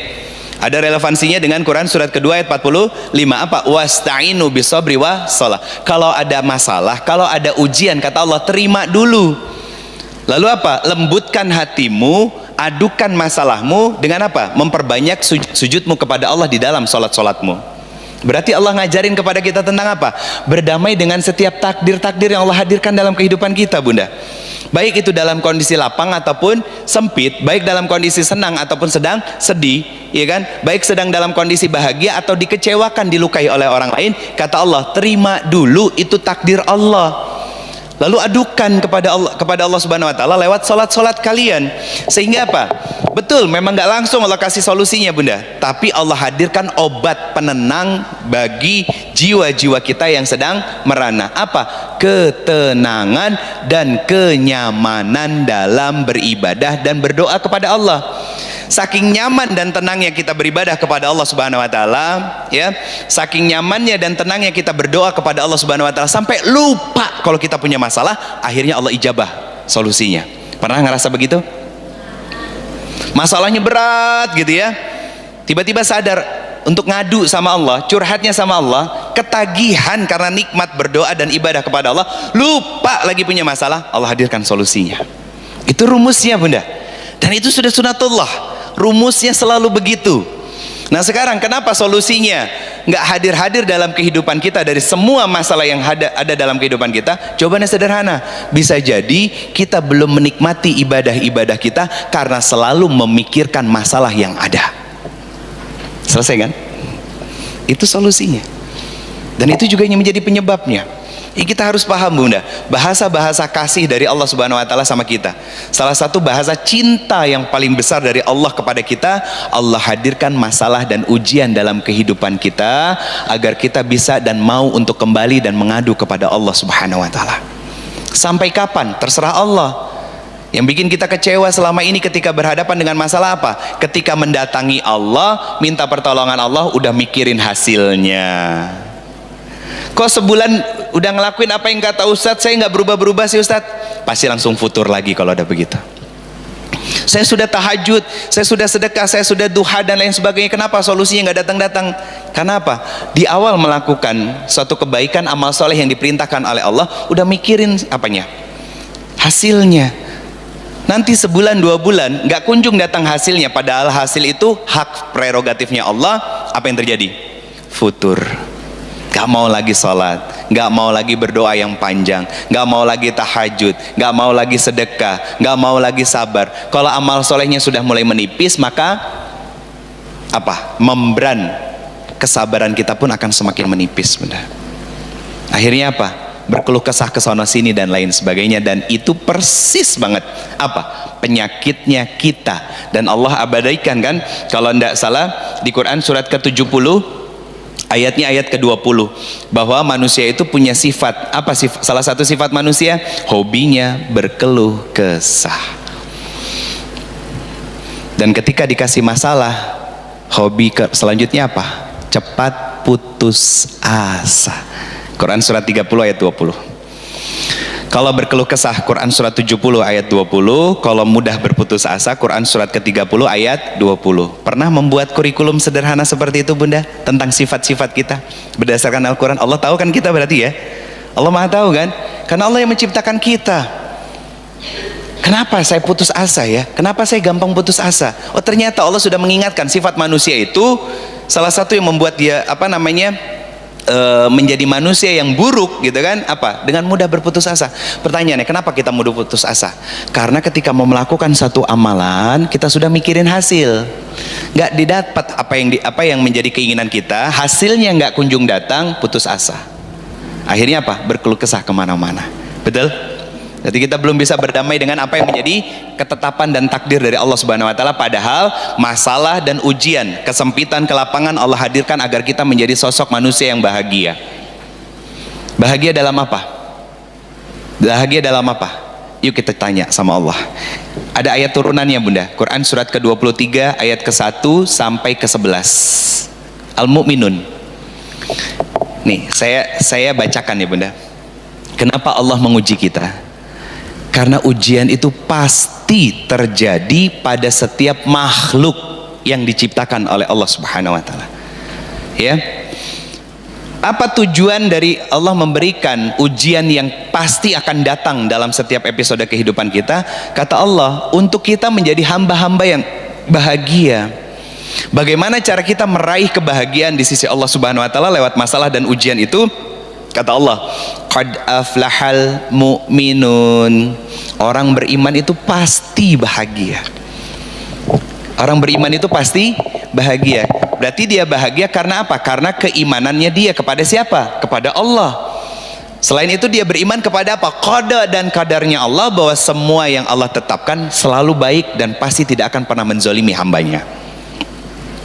Ada relevansinya dengan Quran surat kedua ayat 45. Apa? Wasta'inu bisabri wassalah. Kalau ada masalah, kalau ada ujian, kata Allah, terima dulu. Lalu apa? Lembutkan hatimu, adukan masalahmu dengan apa? Memperbanyak sujudmu kepada Allah di dalam solat-solatmu. Berarti Allah ngajarin kepada kita tentang apa? Berdamai dengan setiap takdir-takdir yang Allah hadirkan dalam kehidupan kita Bunda. Baik itu dalam kondisi lapang ataupun sempit, baik dalam kondisi senang ataupun sedang sedih, ya kan? Baik sedang dalam kondisi bahagia atau dikecewakan, dilukai oleh orang lain, kata Allah, terima dulu itu takdir Allah. Lalu adukan kepada Allah Subhanahu wa taala lewat salat-salat kalian. Sehingga apa? Betul, memang nggak langsung Allah kasih solusinya Bunda, tapi Allah hadirkan obat penenang bagi jiwa-jiwa kita yang sedang merana. Apa? Ketenangan dan kenyamanan dalam beribadah dan berdoa kepada Allah. Saking nyaman dan tenangnya kita beribadah kepada Allah Subhanahu wa taala, ya. Saking nyamannya dan tenangnya kita berdoa kepada Allah Subhanahu wa taala sampai lupa kalau kita punya masalah, akhirnya Allah ijabah solusinya. Pernah ngerasa begitu? Masalahnya berat gitu ya. Tiba-tiba sadar, untuk ngadu sama Allah, curhatnya sama Allah, ketagihan karena nikmat berdoa dan ibadah kepada Allah, lupa lagi punya masalah, Allah hadirkan solusinya. Itu rumusnya Bunda. Dan itu sudah sunatullah, rumusnya selalu begitu. Nah sekarang kenapa solusinya nggak hadir-hadir dalam kehidupan kita dari semua masalah yang ada dalam kehidupan kita? Jawabannya sederhana, bisa jadi kita belum menikmati ibadah-ibadah kita karena selalu memikirkan masalah yang ada. Selesai kan? Itu solusinya. Dan itu juga yang menjadi penyebabnya. Kita harus paham Bunda, bahasa-bahasa kasih dari Allah Subhanahu wa taala sama kita. Salah satu bahasa cinta yang paling besar dari Allah kepada kita, Allah hadirkan masalah dan ujian dalam kehidupan kita agar kita bisa dan mau untuk kembali dan mengadu kepada Allah Subhanahu wa taala. Sampai kapan? Terserah Allah. Yang bikin kita kecewa selama ini ketika berhadapan dengan masalah apa? Ketika mendatangi Allah, minta pertolongan Allah, udah mikirin hasilnya. Kok sebulan udah ngelakuin apa yang kata Ustadz, saya nggak berubah-berubah sih Ustadz? Pasti langsung futur lagi kalau ada begitu. Saya sudah tahajud, saya sudah sedekah, saya sudah duha dan lain sebagainya. Kenapa solusinya nggak datang-datang? Karena apa? Di awal melakukan suatu kebaikan, amal soleh yang diperintahkan oleh Allah, udah mikirin apanya? Hasilnya. Nanti sebulan 2 bulan nggak kunjung datang hasilnya, padahal hasil itu hak prerogatifnya Allah. Apa yang terjadi? Futur. Gak mau lagi sholat, gak mau lagi berdoa yang panjang, gak mau lagi tahajud, gak mau lagi sedekah, gak mau lagi sabar. Kalau amal solehnya sudah mulai menipis, maka apa? Membran kesabaran kita pun akan semakin menipis Bunda. Akhirnya apa? Berkeluh kesah ke sono sini dan lain sebagainya. Dan itu persis banget apa? Penyakitnya kita. Dan Allah abadaikan kan, kalau tidak salah di Quran surat ke-70 ayatnya ayat ke-20, bahwa manusia itu punya sifat apa sih? Salah satu sifat manusia, hobinya berkeluh kesah. Dan ketika dikasih masalah, hobi selanjutnya apa? Cepat putus asa. Quran surat 30 ayat 20. Kalau berkeluh kesah, Quran surat 70 ayat 20. Kalau mudah berputus asa, Quran surat ke-30 ayat 20. Pernah membuat kurikulum sederhana seperti itu Bunda, tentang sifat-sifat kita berdasarkan Al-Quran? Allah tahu kan kita berarti ya? Allah Maha tahu kan? Karena Allah yang menciptakan kita. Kenapa saya putus asa ya? Kenapa saya gampang putus asa? Oh ternyata Allah sudah mengingatkan sifat manusia itu, salah satu yang membuat dia menjadi manusia yang buruk gitu kan, apa? Dengan mudah berputus asa. Pertanyaannya, kenapa kita mudah putus asa? Karena ketika mau melakukan satu amalan, kita sudah mikirin hasil, nggak didapat apa yang menjadi keinginan kita, hasilnya nggak kunjung datang, putus asa. Akhirnya apa? Berkeluh kesah kemana-mana. Betul? Jadi kita belum bisa berdamai dengan apa yang menjadi ketetapan dan takdir dari Allah Subhanahu wa taala, padahal masalah dan ujian, kesempitan, kelapangan Allah hadirkan agar kita menjadi sosok manusia yang bahagia. Bahagia dalam apa? Bahagia dalam apa? Yuk kita tanya sama Allah. Ada ayat turunannya Bunda, Quran surat ke-23 ayat ke-1 sampai ke-11. Al-Mu'minun. Nih, saya bacakan ya Bunda. Kenapa Allah menguji kita? Karena ujian itu pasti terjadi pada setiap makhluk yang diciptakan oleh Allah Subhanahu wa taala. Ya. Apa tujuan dari Allah memberikan ujian yang pasti akan datang dalam setiap episode kehidupan kita? Kata Allah, untuk kita menjadi hamba-hamba yang bahagia. Bagaimana cara kita meraih kebahagiaan di sisi Allah Subhanahu wa taala lewat masalah dan ujian itu? Kata Allah, qad aflahal mu'minun. Orang beriman itu pasti bahagia. Orang beriman itu pasti bahagia. Berarti dia bahagia karena apa? Karena keimanannya dia kepada siapa? Kepada Allah. Selain itu dia beriman kepada apa? Qada dan kadarnya Allah, bahwa semua yang Allah tetapkan selalu baik dan pasti tidak akan pernah menzolimi hambanya.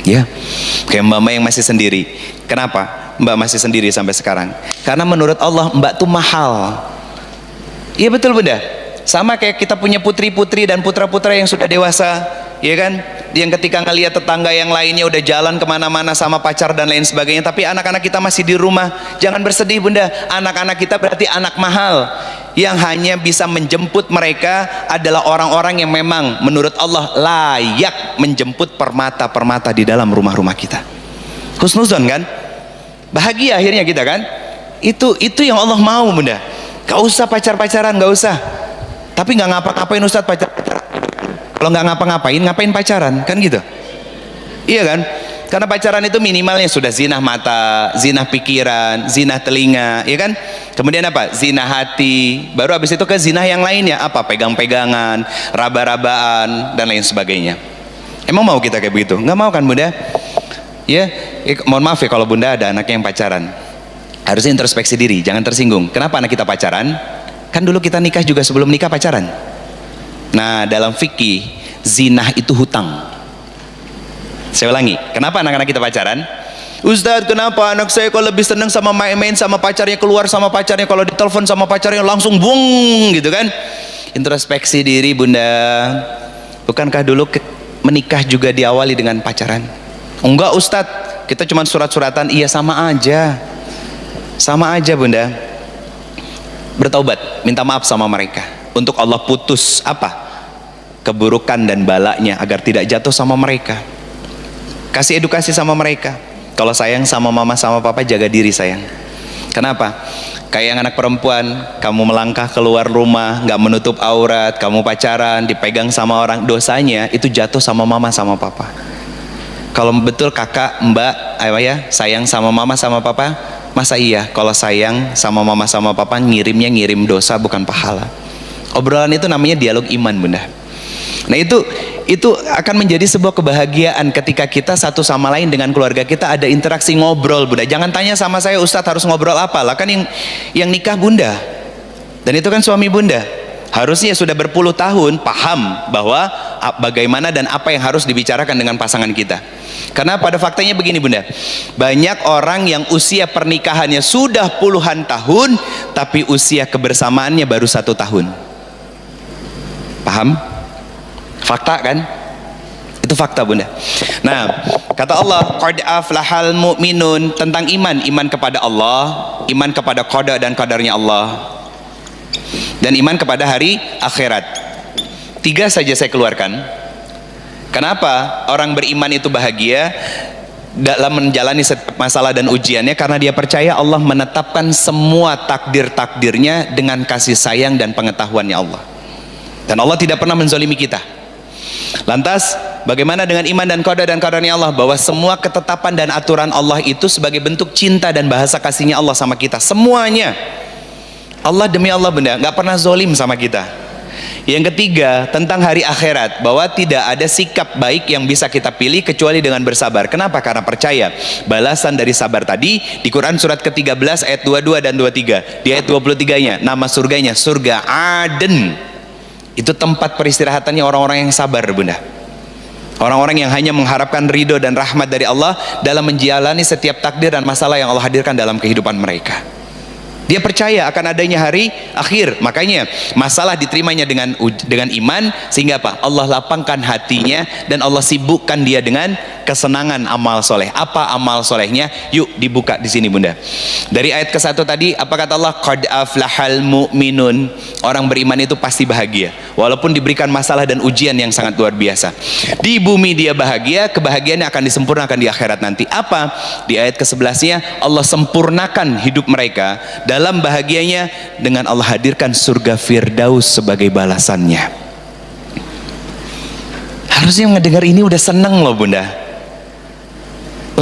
Ya, kayak Mbak yang masih sendiri. Kenapa Mbak masih sendiri sampai sekarang? Karena menurut Allah Mbak tuh mahal. Iya betul Bunda. Sama kayak kita punya putri-putri dan putra-putra yang sudah dewasa, ya kan? Yang ketika ngelihat tetangga yang lainnya udah jalan kemana-mana sama pacar dan lain sebagainya, tapi anak-anak kita masih di rumah. Jangan bersedih Bunda. Anak-anak kita berarti anak mahal. Yang hanya bisa menjemput mereka adalah orang-orang yang memang menurut Allah layak menjemput permata-permata di dalam rumah-rumah kita. Husnuzon kan, bahagia akhirnya kita kan. Itu yang Allah mau bunda. Gak usah pacaran, gak usah. Tapi nggak ngapa-ngapain Ustadz pacaran. Kalau nggak ngapa-ngapain, ngapain pacaran kan gitu? Iya kan? Karena pacaran itu minimalnya sudah zina mata, zina pikiran, zina telinga, ya kan? Kemudian apa? Zina hati. Baru habis itu ke zina yang lainnya, apa? Pegang-pegangan, raba-rabaan dan lain sebagainya. Emang mau kita kayak begitu? Nggak mau kan bunda? Ya, mohon maaf ya kalau bunda ada anak yang pacaran. Harusnya introspeksi diri, jangan tersinggung. Kenapa anak kita pacaran? Kan dulu kita nikah juga sebelum nikah pacaran. Nah, dalam fikih zinah itu hutang. Saya ulangi, kenapa anak-anak kita pacaran? Ustadz, kenapa anak saya kok lebih seneng sama main-main sama pacarnya, keluar sama pacarnya, kalau ditelepon sama pacarnya langsung bung gitu kan? Introspeksi diri bunda. Bukankah dulu menikah juga diawali dengan pacaran? Enggak Ustadz, kita cuma surat-suratan. Iya, sama aja. Sama aja bunda. Bertaubat, minta maaf sama mereka. Untuk Allah putus apa? Keburukan dan balanya agar tidak jatuh sama mereka. Kasih edukasi sama mereka. Kalau sayang sama mama sama papa, jaga diri sayang. Kenapa? Kayak yang anak perempuan, kamu melangkah keluar rumah, nggak menutup aurat, kamu pacaran, dipegang sama orang, dosanya itu jatuh sama mama sama papa. Kalau betul kakak, mbak, ayah sayang sama mama sama papa, masa iya kalau sayang sama mama sama papa ngirimnya ngirim dosa bukan pahala. Obrolan itu namanya dialog iman bunda. Nah itu akan menjadi sebuah kebahagiaan ketika kita satu sama lain dengan keluarga kita ada interaksi ngobrol bunda. Jangan tanya sama saya Ustadz harus ngobrol apa lah, kan yang nikah bunda dan itu kan suami bunda. Harusnya sudah berpuluh tahun paham bahwa bagaimana dan apa yang harus dibicarakan dengan pasangan kita. Karena pada faktanya begini bunda, banyak orang yang usia pernikahannya sudah puluhan tahun tapi usia kebersamaannya baru 1 tahun. Paham? Fakta kan? Itu fakta bunda. Nah, kata Allah, qad aflahal mu'minun, tentang iman kepada Allah, iman kepada qada dan qadarnya Allah, dan iman kepada hari akhirat. 3 saja saya keluarkan. Kenapa orang beriman itu bahagia dalam menjalani setiap masalah dan ujiannya? Karena dia percaya Allah menetapkan semua takdir-takdirnya dengan kasih sayang dan pengetahuannya Allah. Dan Allah tidak pernah menzalimi kita. Lantas bagaimana dengan iman dan qada dan qadarnya Allah? Bahwa semua ketetapan dan aturan Allah itu sebagai bentuk cinta dan bahasa kasihnya Allah sama kita. Semuanya. Allah demi Allah benda, nggak pernah zolim sama kita. Yang ketiga, tentang hari akhirat, bahwa tidak ada sikap baik yang bisa kita pilih kecuali dengan bersabar. Kenapa? Karena percaya balasan dari sabar tadi di Quran surat ke-13 ayat 22 dan 23. Di ayat 23-nya nama surganya surga Aden. Itu tempat peristirahatannya orang-orang yang sabar bunda. Orang-orang yang hanya mengharapkan ridho dan rahmat dari Allah dalam menjalani setiap takdir dan masalah yang Allah hadirkan dalam kehidupan mereka. Dia percaya akan adanya hari akhir, makanya masalah diterimanya dengan iman, sehingga apa? Allah lapangkan hatinya dan Allah sibukkan dia dengan kesenangan amal soleh. Apa amal solehnya? Yuk dibuka di sini bunda. Dari ayat ke-1 tadi, apa kata Allah? Qad aflahal mu'minun. Orang beriman itu pasti bahagia, walaupun diberikan masalah dan ujian yang sangat luar biasa. Di bumi dia bahagia, kebahagiaannya akan disempurnakan di akhirat nanti. Apa? Di ayat ke-11-nya Allah sempurnakan hidup mereka dalam bahagianya dengan Allah hadirkan surga Firdaus sebagai balasannya. Harusnya mendengar ini udah seneng loh bunda.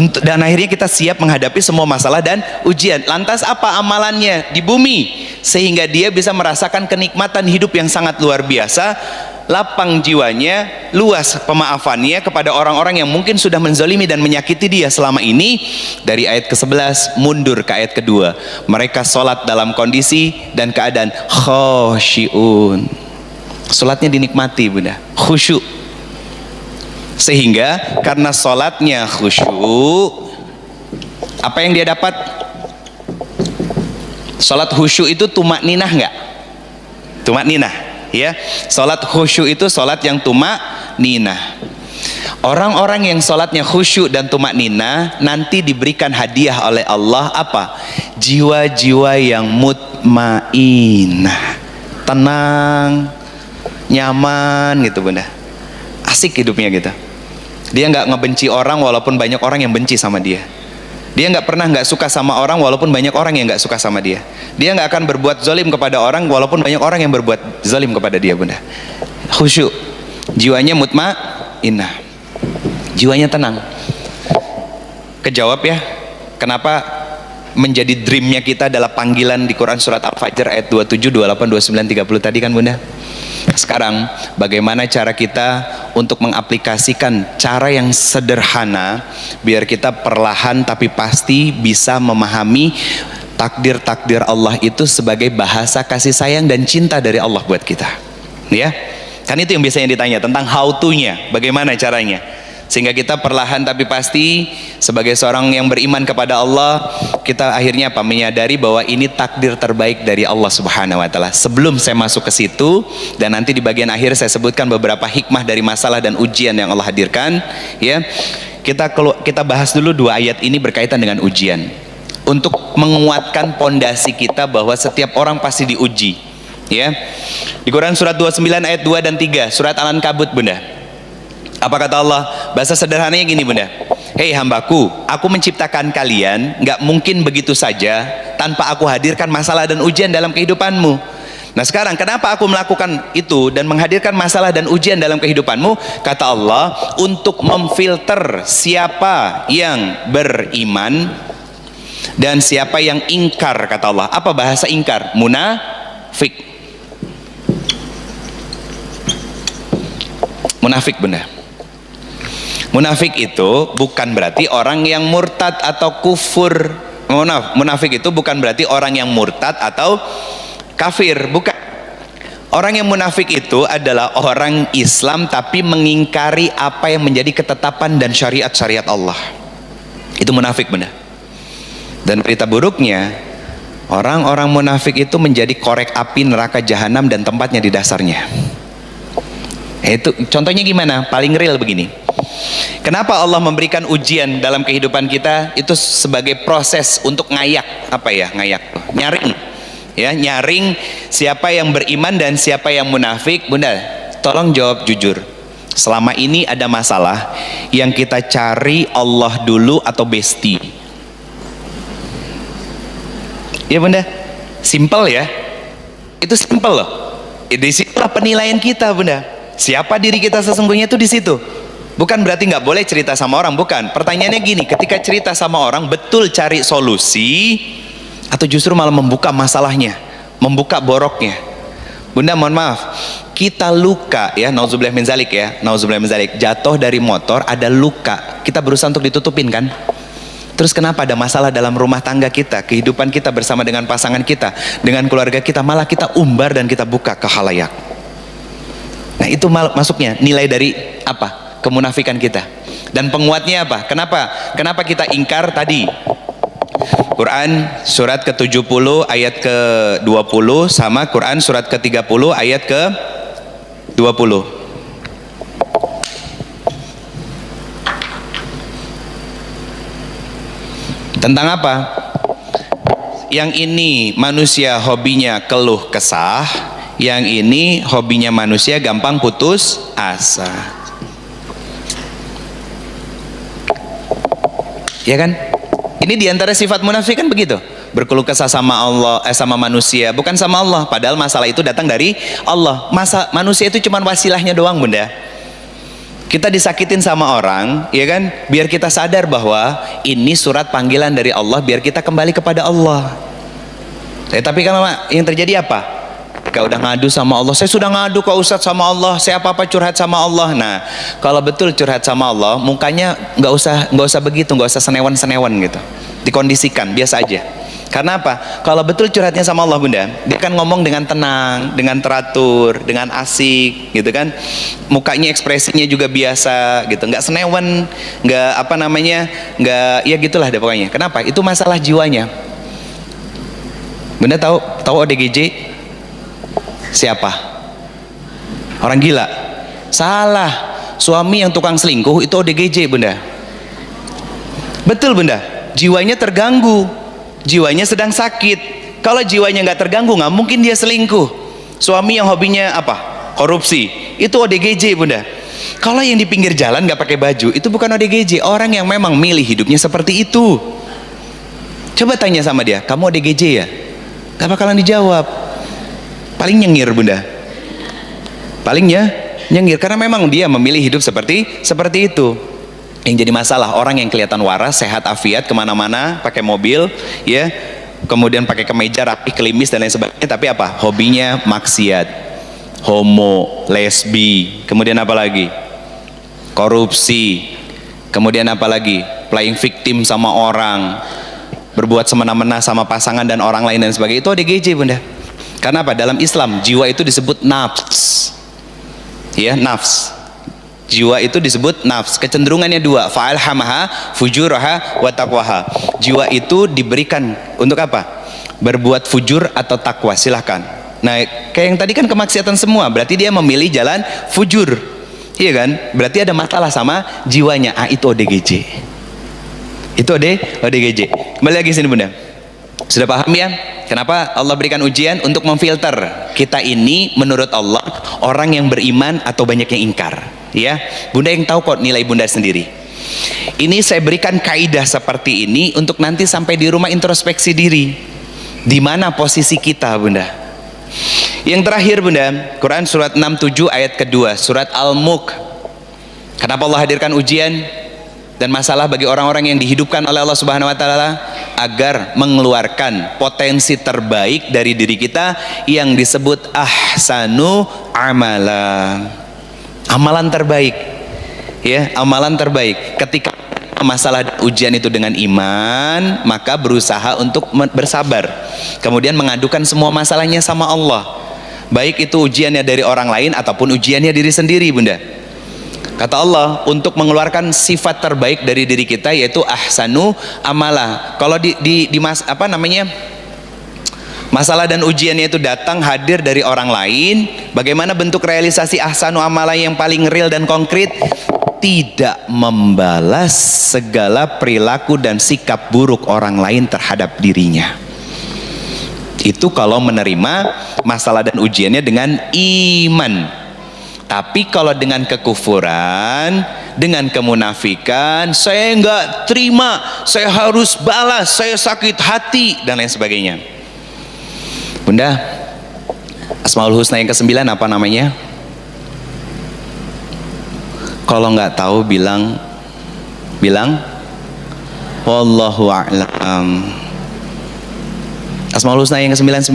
Dan akhirnya kita siap menghadapi semua masalah dan ujian. Lantas apa amalannya di bumi sehingga dia bisa merasakan kenikmatan hidup yang sangat luar biasa, lapang jiwanya, luas pemaafannya kepada orang-orang yang mungkin sudah menzalimi dan menyakiti dia selama ini. Dari ayat ke-11 mundur ke ayat kedua, mereka sholat dalam kondisi dan keadaan khosyi'un. Sholatnya dinikmati bunda, khusyuk. Sehingga karena sholatnya khusyuk, apa yang dia dapat? Sholat khusyuk itu tumak ninah nggak? Tumak ninah, ya. Sholat khusyuk itu sholat yang tumak ninah. Orang-orang yang sholatnya khusyuk dan tumak ninah nanti diberikan hadiah oleh Allah apa? Jiwa-jiwa yang mutmainah, tenang, nyaman gitu bunda, asik hidupnya gitu. Dia nggak ngebenci orang walaupun banyak orang yang benci sama dia. Dia nggak pernah nggak suka sama orang walaupun banyak orang yang nggak suka sama dia. Dia nggak akan berbuat zalim kepada orang walaupun banyak orang yang berbuat zalim kepada dia, bunda. Khusyuk, jiwanya mutmainnah, jiwanya tenang. Kejawab ya, kenapa menjadi dreamnya kita adalah panggilan di Quran surat Al-Fajr ayat 27, 28, 29, 30 tadi kan bunda. Sekarang bagaimana cara kita untuk mengaplikasikan cara yang sederhana biar kita perlahan tapi pasti bisa memahami takdir-takdir Allah itu sebagai bahasa kasih sayang dan cinta dari Allah buat kita, ya kan? Itu yang biasanya ditanya tentang how to-nya, bagaimana caranya, sehingga kita perlahan tapi pasti sebagai seorang yang beriman kepada Allah, kita akhirnya apa? Menyadari bahwa ini takdir terbaik dari Allah Subhanahu wa taala. Sebelum saya masuk ke situ dan nanti di bagian akhir saya sebutkan beberapa hikmah dari masalah dan ujian yang Allah hadirkan, ya. Kita bahas dulu dua ayat ini berkaitan dengan ujian untuk menguatkan pondasi kita bahwa setiap orang pasti diuji, ya. Di Quran surat 29 ayat 2 dan 3, surat Al-Ankabut, bunda. Apa kata Allah? Bahasa sederhananya gini bunda, hei hambaku, aku menciptakan kalian nggak mungkin begitu saja tanpa aku hadirkan masalah dan ujian dalam kehidupanmu. Nah sekarang kenapa aku melakukan itu dan menghadirkan masalah dan ujian dalam kehidupanmu? Kata Allah, untuk memfilter siapa yang beriman dan siapa yang ingkar, kata Allah. Apa bahasa ingkar? Munafik. Munafik bunda. Munafik itu bukan berarti orang yang murtad atau kufur. Munafik itu bukan berarti orang yang murtad atau kafir, bukan. Orang yang munafik itu adalah orang Islam tapi mengingkari apa yang menjadi ketetapan dan syariat-syariat Allah. Itu munafik bunda. Dan berita buruknya, orang-orang munafik itu menjadi korek api neraka jahanam dan tempatnya di dasarnya. Itu contohnya gimana? Paling real begini. Kenapa Allah memberikan ujian dalam kehidupan kita? Itu sebagai proses untuk ngayak, apa ya? Ngayak, nyaring. Ya, nyaring siapa yang beriman dan siapa yang munafik. Bunda, tolong jawab jujur. Selama ini ada masalah yang kita cari Allah dulu atau besti? Ya bunda, simple ya. Itu simple loh. Di situlah penilaian kita bunda. Siapa diri kita sesungguhnya itu di situ. Bukan berarti nggak boleh cerita sama orang, bukan. Pertanyaannya gini, ketika cerita sama orang betul cari solusi atau justru malah membuka masalahnya, membuka boroknya. Bunda mohon maaf, kita luka ya, nauzubillah min zalik ya, nauzubillah min zalik, jatuh dari motor ada luka, kita berusaha untuk ditutupin kan. Terus kenapa ada masalah dalam rumah tangga kita, kehidupan kita bersama dengan pasangan kita, dengan keluarga kita, malah kita umbar dan kita buka ke khalayak. Nah itu masuknya nilai dari apa? Kemunafikan kita. Dan penguatnya apa? Kenapa kita ingkar tadi? Quran surat ke-70 ayat ke-20 sama Quran surat ke-30 ayat ke-20. Tentang apa? Yang ini manusia hobinya keluh kesah, yang ini hobinya manusia gampang putus asa. Ya kan? Ini diantara sifat munafik kan begitu. Berkeluh kesah sama Allah, sama manusia, bukan sama Allah. Padahal masalah itu datang dari Allah. Manusia itu cuma wasilahnya doang bunda. Kita disakitin sama orang, ya kan? Biar kita sadar bahwa ini surat panggilan dari Allah, biar kita kembali kepada Allah. Tapi kan yang terjadi apa? Ketika udah ngadu sama Allah, saya sudah ngadu ke Ustadz sama Allah, saya apa-apa curhat sama Allah. Nah, kalau betul curhat sama Allah, mukanya nggak usah begitu, nggak usah senewan gitu. Dikondisikan biasa aja. Karena apa? Kalau betul curhatnya sama Allah bunda, dia kan ngomong dengan tenang, dengan teratur, dengan asik, gitu kan. Mukanya ekspresinya juga biasa, gitu. Nggak senewan, nggak nggak ya gitulah deh pokoknya. Kenapa? Itu masalah jiwanya. Bunda tahu ODGJ? Siapa? Orang gila? Salah. Suami yang tukang selingkuh itu ODGJ bunda. Betul bunda. Jiwanya terganggu. Jiwanya sedang sakit. Kalau jiwanya nggak terganggu, nggak mungkin dia selingkuh. Suami yang hobinya apa? Korupsi. Itu ODGJ bunda. Kalau yang di pinggir jalan nggak pakai baju, itu bukan ODGJ. Orang yang memang milih hidupnya seperti itu. Coba tanya sama dia, kamu ODGJ ya? Gak bakalan dijawab. Paling nyengir bunda. Palingnya nyengir, karena memang dia memilih hidup seperti itu. Yang jadi masalah, orang yang kelihatan waras, sehat, afiat, kemana-mana, pakai mobil, ya, kemudian pakai kemeja rapi, klimis dan lain sebagainya, tapi apa? Hobinya maksiat, homo, lesbi, kemudian apa lagi? Korupsi, kemudian apa lagi? Playing victim sama orang, berbuat semena-mena sama pasangan dan orang lain dan sebagainya. Itu ODGJ bunda. Karena apa? Dalam Islam jiwa itu disebut nafs, ya, nafs. Jiwa itu disebut nafs. Kecenderungannya dua, fa'alhamaha fujuraha wa taqwaha. Jiwa itu diberikan untuk apa? Berbuat fujur atau takwa, silahkan. Nah, kayak yang tadi kan kemaksiatan semua, berarti dia memilih jalan fujur, iya kan? Berarti ada masalah sama jiwanya. Itu ODGJ. Itu ODGJ. Kembali lagi sini bunda. Sudah paham ya? Kenapa Allah berikan ujian? Untuk memfilter kita ini menurut Allah orang yang beriman atau banyak yang ingkar. Ya, bunda yang tahu kok nilai bunda sendiri. Ini saya berikan kaidah seperti ini untuk nanti sampai di rumah introspeksi diri. Di mana posisi kita bunda? Yang terakhir bunda, Quran surat 67 ayat kedua, surat Al-Mulk. Kenapa Allah hadirkan ujian dan masalah bagi orang-orang yang dihidupkan oleh Allah Subhanahu wa taala? Agar mengeluarkan potensi terbaik dari diri kita yang disebut ahsanu amala. Amalan terbaik. Ya, amalan terbaik. Ketika masalah ujian itu dengan iman, maka berusaha untuk bersabar. Kemudian mengadukan semua masalahnya sama Allah. Baik itu ujiannya dari orang lain ataupun ujiannya diri sendiri bunda. Kata Allah, untuk mengeluarkan sifat terbaik dari diri kita yaitu ahsanu amala. Kalau masalah dan ujiannya itu datang hadir dari orang lain, bagaimana bentuk realisasi ahsanu amala yang paling real dan konkret? Tidak membalas segala perilaku dan sikap buruk orang lain terhadap dirinya. Itu kalau menerima masalah dan ujiannya dengan iman. Tapi kalau dengan kekufuran, dengan kemunafikan, saya enggak terima, saya harus balas, saya sakit hati dan lain sebagainya. Bunda, Asmaul Husna yang ke-9 apa namanya? Kalau nggak tahu bilang wallahu a'lam. Asmaul Husna yang ke-99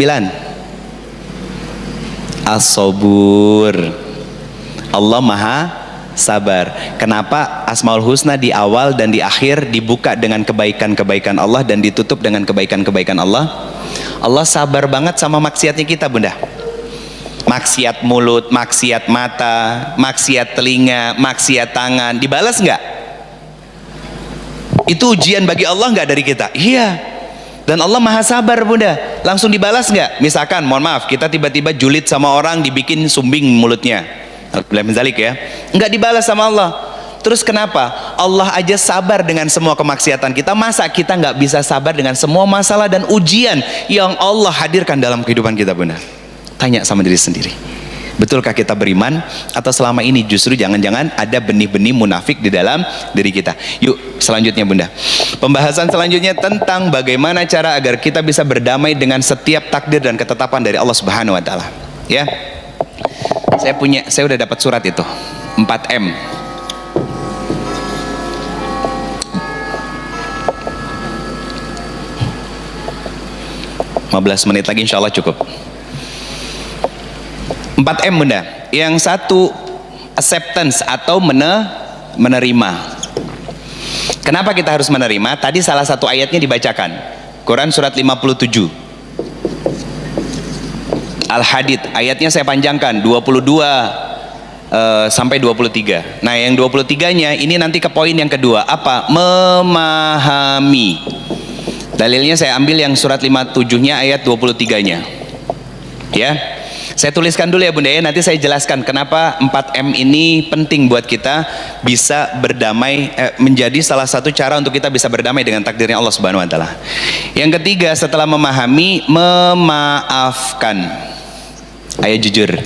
As-Sabur. Allah Maha Sabar. Kenapa Asmaul Husna di awal dan di akhir dibuka dengan kebaikan-kebaikan Allah dan ditutup dengan kebaikan-kebaikan Allah? Allah sabar banget sama maksiatnya kita bunda. Maksiat mulut, maksiat mata, maksiat telinga, maksiat tangan, dibalas nggak? Itu ujian bagi Allah nggak dari kita? Iya. Dan Allah Maha Sabar bunda. Langsung dibalas nggak? Misalkan, mohon maaf, kita tiba-tiba julid sama orang, dibikin sumbing mulutnya. Ya, nggak dibalas sama Allah. Terus kenapa? Allah aja sabar dengan semua kemaksiatan kita, masa kita nggak bisa sabar dengan semua masalah dan ujian yang Allah hadirkan dalam kehidupan kita bunda? Tanya sama diri sendiri, betulkah kita beriman atau selama ini justru jangan-jangan ada benih-benih munafik di dalam diri kita? Yuk selanjutnya bunda, pembahasan selanjutnya tentang bagaimana cara agar kita bisa berdamai dengan setiap takdir dan ketetapan dari Allah Subhanahu wa taala. Ya, saya udah dapat surat itu 4M. 15 menit lagi insya Allah cukup. 4M bunda. Yang satu acceptance atau menerima. Kenapa kita harus menerima? Tadi salah satu ayatnya dibacakan, Quran surat 57 Al-Hadid, ayatnya saya panjangkan 22 sampai 23. Nah yang 23-nya ini nanti ke poin yang kedua, apa? Memahami. Dalilnya saya ambil yang surat 57-nya ayat 23-nya. Ya, saya tuliskan dulu ya bunda ya, nanti saya jelaskan kenapa 4M ini penting buat kita bisa berdamai, menjadi salah satu cara untuk kita bisa berdamai dengan takdirnya Allah Subhanahu wa taala. Yang ketiga, setelah memahami, memaafkan. Ayo jujur,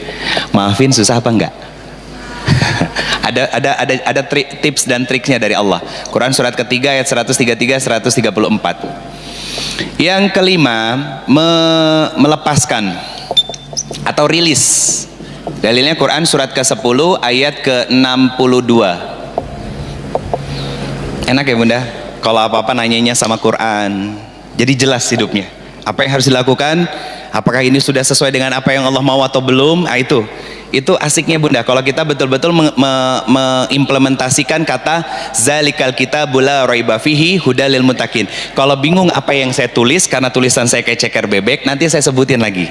maafin susah apa enggak? Ada tips dan triknya dari Allah. Quran surat ketiga ayat 133 134. Yang kelima, melepaskan atau rilis. Dalilnya Quran surat ke-10 ayat ke-62. Enak ya Bunda? Kalau apa-apa nanyanya sama Quran. Jadi jelas hidupnya. Apa yang harus dilakukan? Apakah ini sudah sesuai dengan apa yang Allah mau atau belum? Nah, itu asiknya Bunda. Kalau kita betul-betul mengimplementasikan kata zalikal kitabul la raiba fihi hudal lil muttaqin. Kalau bingung apa yang saya tulis karena tulisan saya kayak ceker bebek, nanti saya sebutin lagi.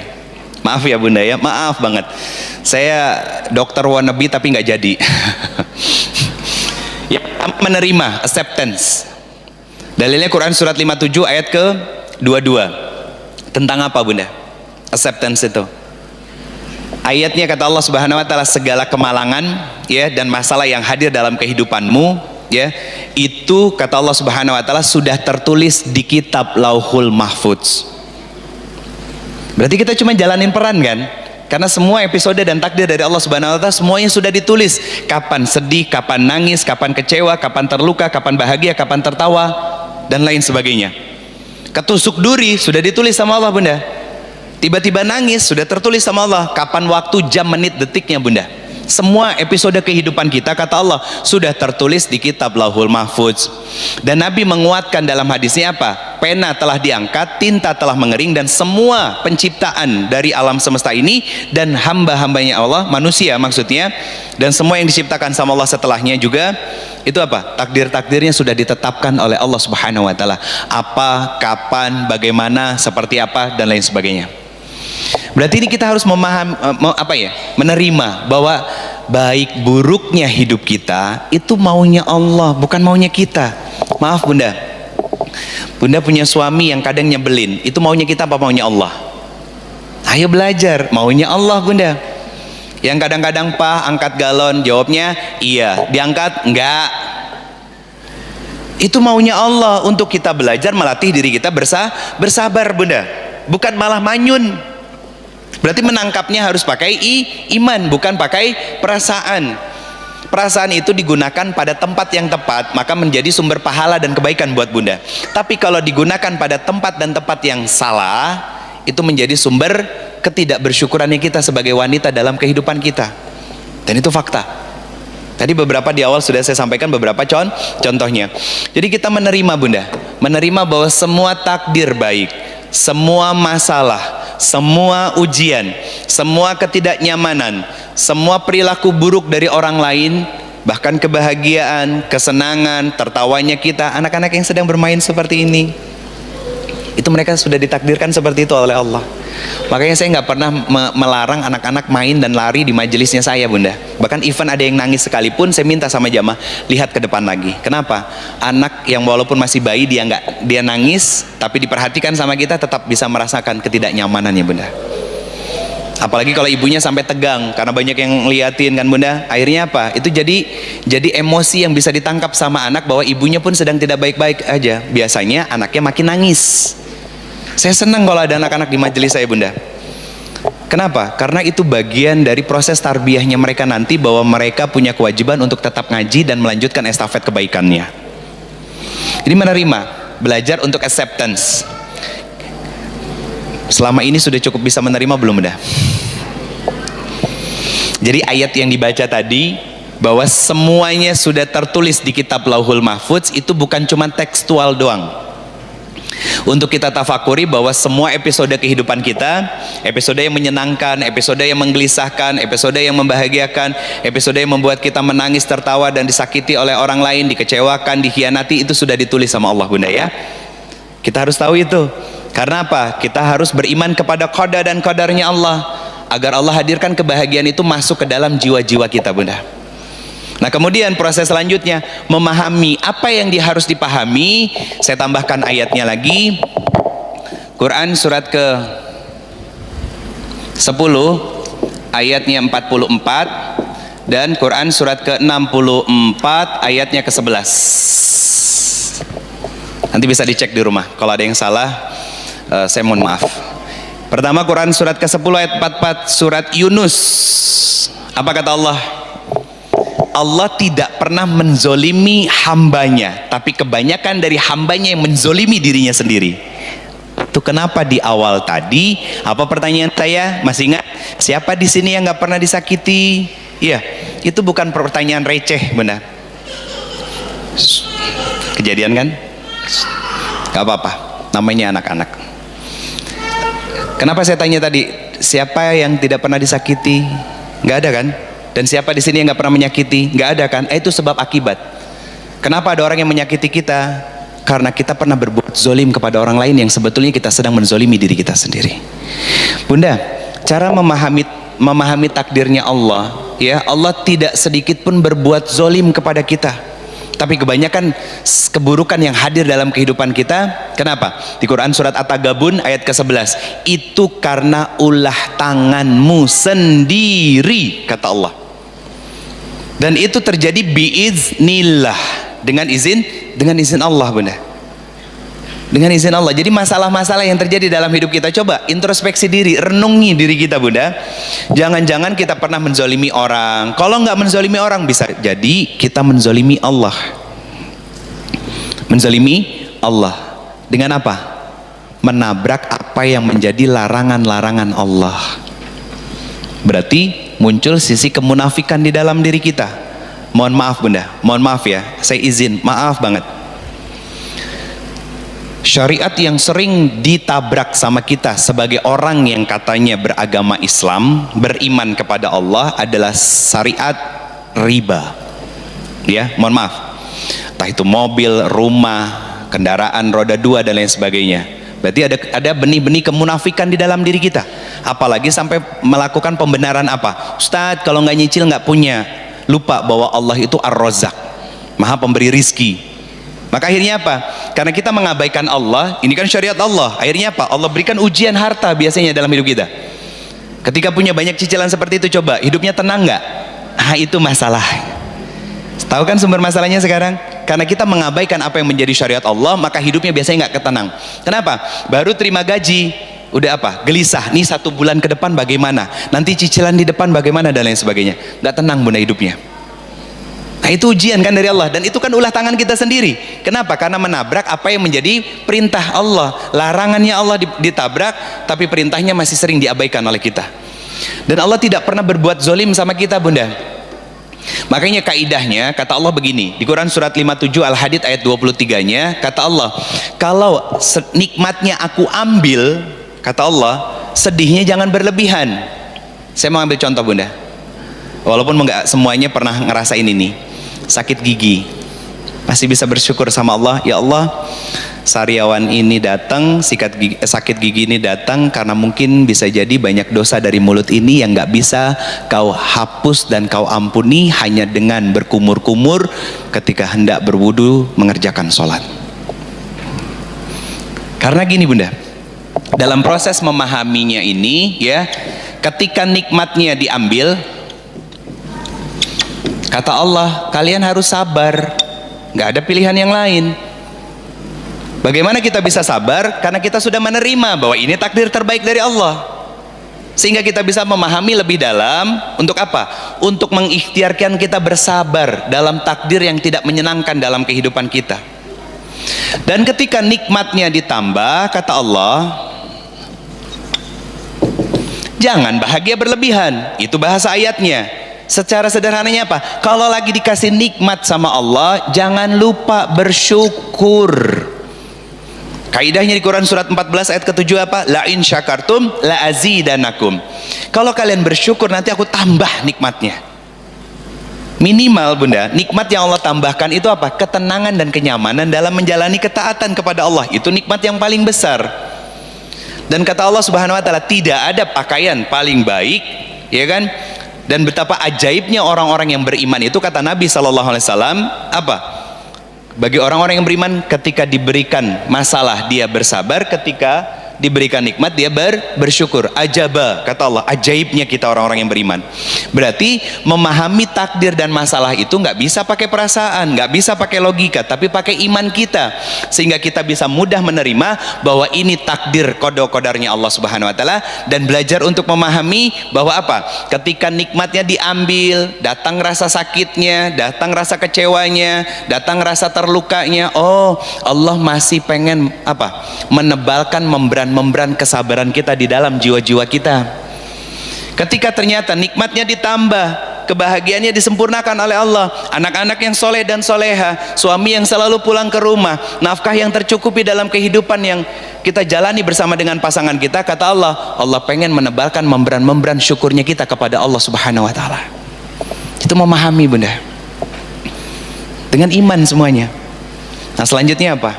Maaf ya Bunda ya, maaf banget. Saya dokter wannabe tapi nggak jadi. Ya, menerima, acceptance. Dalilnya Quran surat 57 ayat ke-22. Tentang apa Bunda? Acceptance itu. Ayatnya kata Allah Subhanahu wa taala, segala kemalangan ya dan masalah yang hadir dalam kehidupanmu ya, itu kata Allah Subhanahu wa taala sudah tertulis di kitab Lauhul Mahfuz. Berarti kita cuma jalanin peran kan? Karena semua episode dan takdir dari Allah Subhanahu wa taala semuanya sudah ditulis. Kapan sedih, kapan nangis, kapan kecewa, kapan terluka, kapan bahagia, kapan tertawa dan lain sebagainya. Ketusuk duri sudah ditulis sama Allah Bunda. Tiba-tiba nangis sudah tertulis sama Allah. Kapan waktu, jam, menit, detiknya Bunda. Semua episode kehidupan kita kata Allah sudah tertulis di kitab Lauhul Mahfuz. Dan Nabi menguatkan dalam hadisnya apa? Pena telah diangkat, tinta telah mengering, dan semua penciptaan dari alam semesta ini dan hamba-hambanya Allah, manusia maksudnya, dan semua yang diciptakan sama Allah setelahnya juga, itu apa? Takdir-takdirnya sudah ditetapkan oleh Allah Subhanahu wa taala. Apa, kapan, bagaimana, seperti apa dan lain sebagainya. Berarti ini kita harus menerima bahwa baik buruknya hidup kita itu maunya Allah, bukan maunya kita. Maaf Bunda, Bunda punya suami yang kadang nyebelin, itu maunya kita apa maunya Allah? Ayo belajar, maunya Allah Bunda. Yang kadang-kadang Pak angkat galon, jawabnya iya, diangkat enggak. Itu maunya Allah untuk kita belajar melatih diri kita bersabar Bunda, bukan malah manyun. Berarti menangkapnya harus pakai iman, bukan pakai perasaan. Perasaan itu digunakan pada tempat yang tepat, maka menjadi sumber pahala dan kebaikan buat Bunda. Tapi kalau digunakan pada tempat dan tempat yang salah, itu menjadi sumber ketidakbersyukurannya kita sebagai wanita dalam kehidupan kita. Dan itu fakta. Tadi beberapa di awal sudah saya sampaikan beberapa contohnya. Jadi kita menerima Bunda, menerima bahwa semua takdir baik, semua masalah, semua ujian, semua ketidaknyamanan, semua perilaku buruk dari orang lain, bahkan kebahagiaan, kesenangan, tertawanya kita, anak-anak yang sedang bermain seperti ini, itu mereka sudah ditakdirkan seperti itu oleh Allah. Makanya saya nggak pernah melarang anak-anak main dan lari di majelisnya saya Bunda. Bahkan event ada yang nangis sekalipun, saya minta sama jamaah lihat ke depan lagi. Kenapa? Anak yang walaupun masih bayi dia nangis, tapi diperhatikan sama kita tetap bisa merasakan ketidaknyamanannya Bunda. Apalagi kalau ibunya sampai tegang karena banyak yang ngeliatin kan Bunda. Akhirnya apa? Itu jadi emosi yang bisa ditangkap sama anak bahwa ibunya pun sedang tidak baik-baik aja. Biasanya anaknya makin nangis. Saya senang kalau ada anak-anak di majelis saya Bunda. Kenapa? Karena itu bagian dari proses tarbiyahnya mereka nanti, bahwa mereka punya kewajiban untuk tetap ngaji dan melanjutkan estafet kebaikannya. Jadi menerima, belajar untuk acceptance. Selama ini sudah cukup bisa menerima belum Bunda? Jadi ayat yang dibaca tadi, bahwa semuanya sudah tertulis di kitab Lauhul Mahfuz, itu bukan cuma tekstual doang. Untuk kita tafakuri bahwa semua episode kehidupan kita, episode yang menyenangkan, episode yang menggelisahkan, episode yang membahagiakan, episode yang membuat kita menangis, tertawa dan disakiti oleh orang lain, dikecewakan, dikhianati, itu sudah ditulis sama Allah Bunda ya. Kita harus tahu itu. Karena apa? Kita harus beriman kepada qada dan qadarnya Allah, agar Allah hadirkan kebahagiaan itu masuk ke dalam jiwa-jiwa kita Bunda. Nah kemudian proses selanjutnya memahami apa yang harus dipahami. Saya tambahkan ayatnya lagi. Quran surat ke 10 ayatnya 44 dan Quran surat ke 64 ayatnya ke 11. Nanti bisa dicek di rumah. Kalau ada yang salah saya mohon maaf. Pertama Quran surat ke 10 ayat 44, surat Yunus. Apa kata Allah? Allah tidak pernah menzolimi hambanya, tapi kebanyakan dari hambanya yang menzolimi dirinya sendiri. Itu kenapa di awal tadi, apa pertanyaan saya? Masih ingat? Siapa di sini yang nggak pernah disakiti? Iya, itu bukan pertanyaan receh, benar. Kejadian kan? Gak apa-apa, namanya anak-anak. Kenapa saya tanya tadi, siapa yang tidak pernah disakiti? Gak ada kan? Dan siapa di sini yang gak pernah menyakiti? Gak ada kan? Itu sebab akibat. Kenapa ada orang yang menyakiti kita? Karena kita pernah berbuat zolim kepada orang lain yang sebetulnya kita sedang menzolimi diri kita sendiri. Bunda, cara memahami takdirnya Allah, ya, Allah tidak sedikit pun berbuat zolim kepada kita. Tapi kebanyakan keburukan yang hadir dalam kehidupan kita, kenapa? Di Quran surat At-Tagabun ayat ke-11, itu karena ulah tanganmu sendiri, kata Allah. Dan itu terjadi biiznillah, dengan izin Allah, Bunda. Dengan izin Allah. Jadi masalah-masalah yang terjadi dalam hidup kita, coba introspeksi diri, renungi diri kita, Bunda. Jangan-jangan kita pernah menzolimi orang. Kalau nggak menzolimi orang, bisa jadi kita menzolimi Allah. Menzolimi Allah dengan apa? Menabrak apa yang menjadi larangan-larangan Allah. Berarti muncul sisi kemunafikan di dalam diri kita. Mohon maaf, Bunda, mohon maaf ya, saya izin, maaf banget. Syariat yang sering ditabrak sama kita sebagai orang yang katanya beragama Islam, beriman kepada Allah, adalah syariat riba. Ya, mohon maaf. Entah itu mobil, rumah, kendaraan roda 2 dan lain sebagainya. Berarti ada benih-benih kemunafikan di dalam diri kita. Apalagi sampai melakukan pembenaran apa? Ustadz, kalau nggak nyicil nggak punya. Lupa bahwa Allah itu Ar-Razzaq, Maha pemberi rizki. Maka akhirnya apa? Karena kita mengabaikan Allah, ini kan syariat Allah. Akhirnya apa? Allah berikan ujian harta biasanya dalam hidup kita. Ketika punya banyak cicilan seperti itu, coba hidupnya tenang nggak? Ah, itu masalah. Tahu kan sumber masalahnya sekarang? Karena kita mengabaikan apa yang menjadi syariat Allah, maka hidupnya biasanya nggak ketenang. Kenapa? Baru terima gaji, udah apa? Gelisah. Nih 1 bulan ke depan bagaimana? Nanti cicilan di depan bagaimana dan lain sebagainya. Nggak tenang, Bunda, hidupnya. Nah, itu ujian kan dari Allah, dan itu kan ulah tangan kita sendiri. Kenapa? Karena menabrak apa yang menjadi perintah Allah. Larangannya Allah ditabrak, tapi perintahnya masih sering diabaikan oleh kita. Dan Allah tidak pernah berbuat zolim sama kita, Bunda. Makanya kaidahnya, kata Allah begini, di Quran surat 57 Al-Hadid ayat 23-nya, kata Allah, kalau nikmatnya aku ambil, kata Allah, sedihnya jangan berlebihan. Saya mau ambil contoh, Bunda. Walaupun enggak semuanya pernah ngerasain ini. Sakit gigi, masih bisa bersyukur sama Allah, ya Allah, sariawan ini datang, sakit gigi ini datang karena mungkin bisa jadi banyak dosa dari mulut ini yang nggak bisa kau hapus dan kau ampuni hanya dengan berkumur-kumur ketika hendak berwudu mengerjakan sholat. Karena gini, Bunda, dalam proses memahaminya ini, ya, ketika nikmatnya diambil, kata Allah, kalian harus sabar, nggak ada pilihan yang lain. Bagaimana kita bisa sabar? Karena kita sudah menerima bahwa ini takdir terbaik dari Allah, sehingga kita bisa memahami lebih dalam. Untuk apa? Untuk mengikhtiarkan kita bersabar dalam takdir yang tidak menyenangkan dalam kehidupan kita. Dan ketika nikmatnya ditambah, kata Allah, jangan bahagia berlebihan. Itu bahasa ayatnya. Secara sederhananya apa? Kalau lagi dikasih nikmat sama Allah, jangan lupa bersyukur. Kaidahnya di Quran surat 14 ayat ke-7 apa? La in syakartum la azidanakum. Kalau kalian bersyukur, nanti aku tambah nikmatnya. Minimal, Bunda, nikmat yang Allah tambahkan itu apa? Ketenangan dan kenyamanan dalam menjalani ketaatan kepada Allah. Itu nikmat yang paling besar. Dan kata Allah Subhanahu wa taala, tidak ada pakaian paling baik, ya kan? Dan betapa ajaibnya orang-orang yang beriman itu, kata Nabi SAW, apa? Bagi orang-orang yang beriman, ketika diberikan masalah dia bersabar, ketika diberikan nikmat dia bersyukur. Ajaba, kata Allah, ajaibnya kita orang-orang yang beriman. Berarti memahami takdir dan masalah itu nggak bisa pakai perasaan, nggak bisa pakai logika, tapi pakai iman kita, sehingga kita bisa mudah menerima bahwa ini takdir qada-qadarnya Allah Subhanahu wa taala, dan belajar untuk memahami bahwa apa? Ketika nikmatnya diambil, datang rasa sakitnya, datang rasa kecewanya, datang rasa terlukanya. Oh, Allah masih pengen apa? Menebalkan membran kesabaran kita di dalam jiwa-jiwa kita. Ketika ternyata nikmatnya ditambah, kebahagiaannya disempurnakan oleh Allah, anak-anak yang soleh dan soleha, suami yang selalu pulang ke rumah, nafkah yang tercukupi dalam kehidupan yang kita jalani bersama dengan pasangan kita, kata Allah, Allah pengen menebalkan membran syukurnya kita kepada Allah Subhanahu wa taala. Itu memahami, Bunda, dengan iman semuanya. Nah, selanjutnya apa?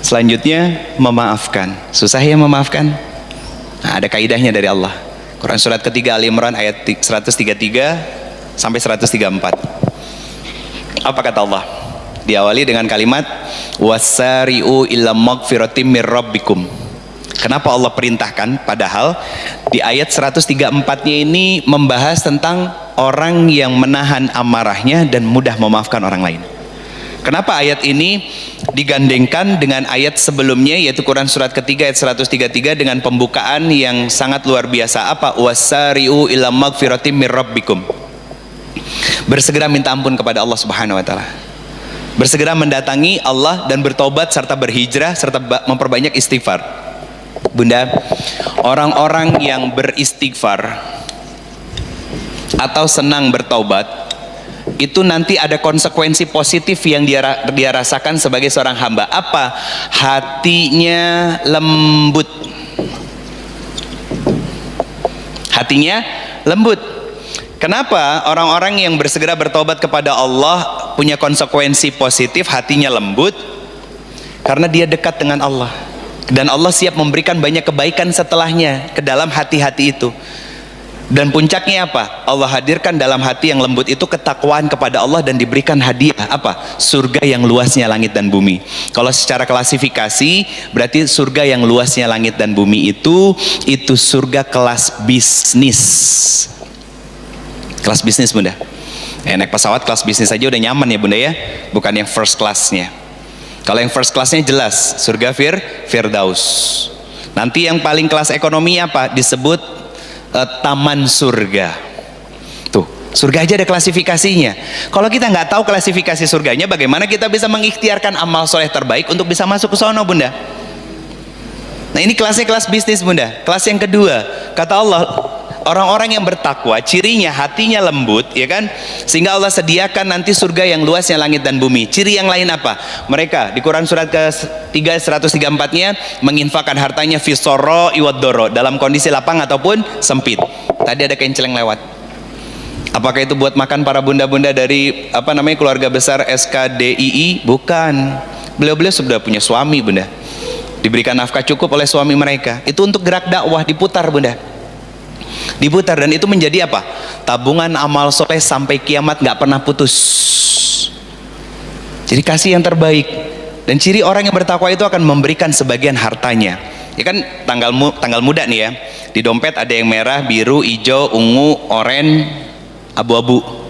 Selanjutnya memaafkan. Susah ya memaafkan? Nah, ada kaidahnya dari Allah. Quran surat ketiga Ali Imran ayat 133 sampai 134. Apa kata Allah? Diawali dengan kalimat wasari'u ila magfiratim mir rabbikum. Kenapa Allah perintahkan? Padahal di ayat 134-nya ini membahas tentang orang yang menahan amarahnya dan mudah memaafkan orang lain. Kenapa ayat ini digandengkan dengan ayat sebelumnya, yaitu Quran surat ketiga ayat 133 dengan pembukaan yang sangat luar biasa? Apa? Wasari'u ila magfiratim mir rabbikum. Bersegera minta ampun kepada Allah Subhanahu wa taala. Bersegera mendatangi Allah dan bertobat serta berhijrah serta memperbanyak istighfar. Bunda, orang-orang yang beristighfar atau senang bertobat itu nanti ada konsekuensi positif yang dia rasakan sebagai seorang hamba. Apa? Hatinya lembut. Hatinya lembut. Kenapa orang-orang yang bersegera bertobat kepada Allah punya konsekuensi positif, hatinya lembut? Karena dia dekat dengan Allah, dan Allah siap memberikan banyak kebaikan setelahnya ke dalam hati-hati itu. Dan puncaknya apa? Allah hadirkan dalam hati yang lembut itu ketakwaan kepada Allah dan diberikan hadiah apa? Surga yang luasnya langit dan bumi. Kalau secara klasifikasi berarti surga yang luasnya langit dan bumi itu surga kelas bisnis. Kelas bisnis, Bunda. Naik pesawat kelas bisnis aja udah nyaman ya, Bunda ya. Bukan yang first classnya. Kalau yang first classnya jelas surga Firdaus. Nanti yang paling kelas ekonomi apa? Disebut taman surga. Tuh, surga aja ada klasifikasinya. Kalau kita nggak tahu klasifikasi surganya, bagaimana kita bisa mengikhtiarkan amal soleh terbaik untuk bisa masuk ke sono, Bunda? Nah, ini kelasnya kelas bisnis, Bunda. Kelas yang kedua, kata Allah, orang-orang yang bertakwa, cirinya hatinya lembut, ya kan? Sehingga Allah sediakan nanti surga yang luasnya langit dan bumi. Ciri yang lain apa? Mereka di Quran surat ke-3 134-nya menginfakkan hartanya fi sorro iwad doro, dalam kondisi lapang ataupun sempit. Tadi ada kenceleng lewat. Apakah itu buat makan para bunda-bunda dari keluarga besar SKDII? Bukan. Beliau-beliau sudah punya suami, Bunda. Diberikan nafkah cukup oleh suami mereka. Itu untuk gerak dakwah, diputar, Bunda. Diputar, dan itu menjadi apa? Tabungan amal soleh sampai kiamat, nggak pernah putus. Jadi kasih yang terbaik. Dan ciri orang yang bertakwa itu akan memberikan sebagian hartanya. Ya kan tanggal muda nih ya. Di dompet ada yang merah, biru, hijau, ungu, oranye, abu-abu.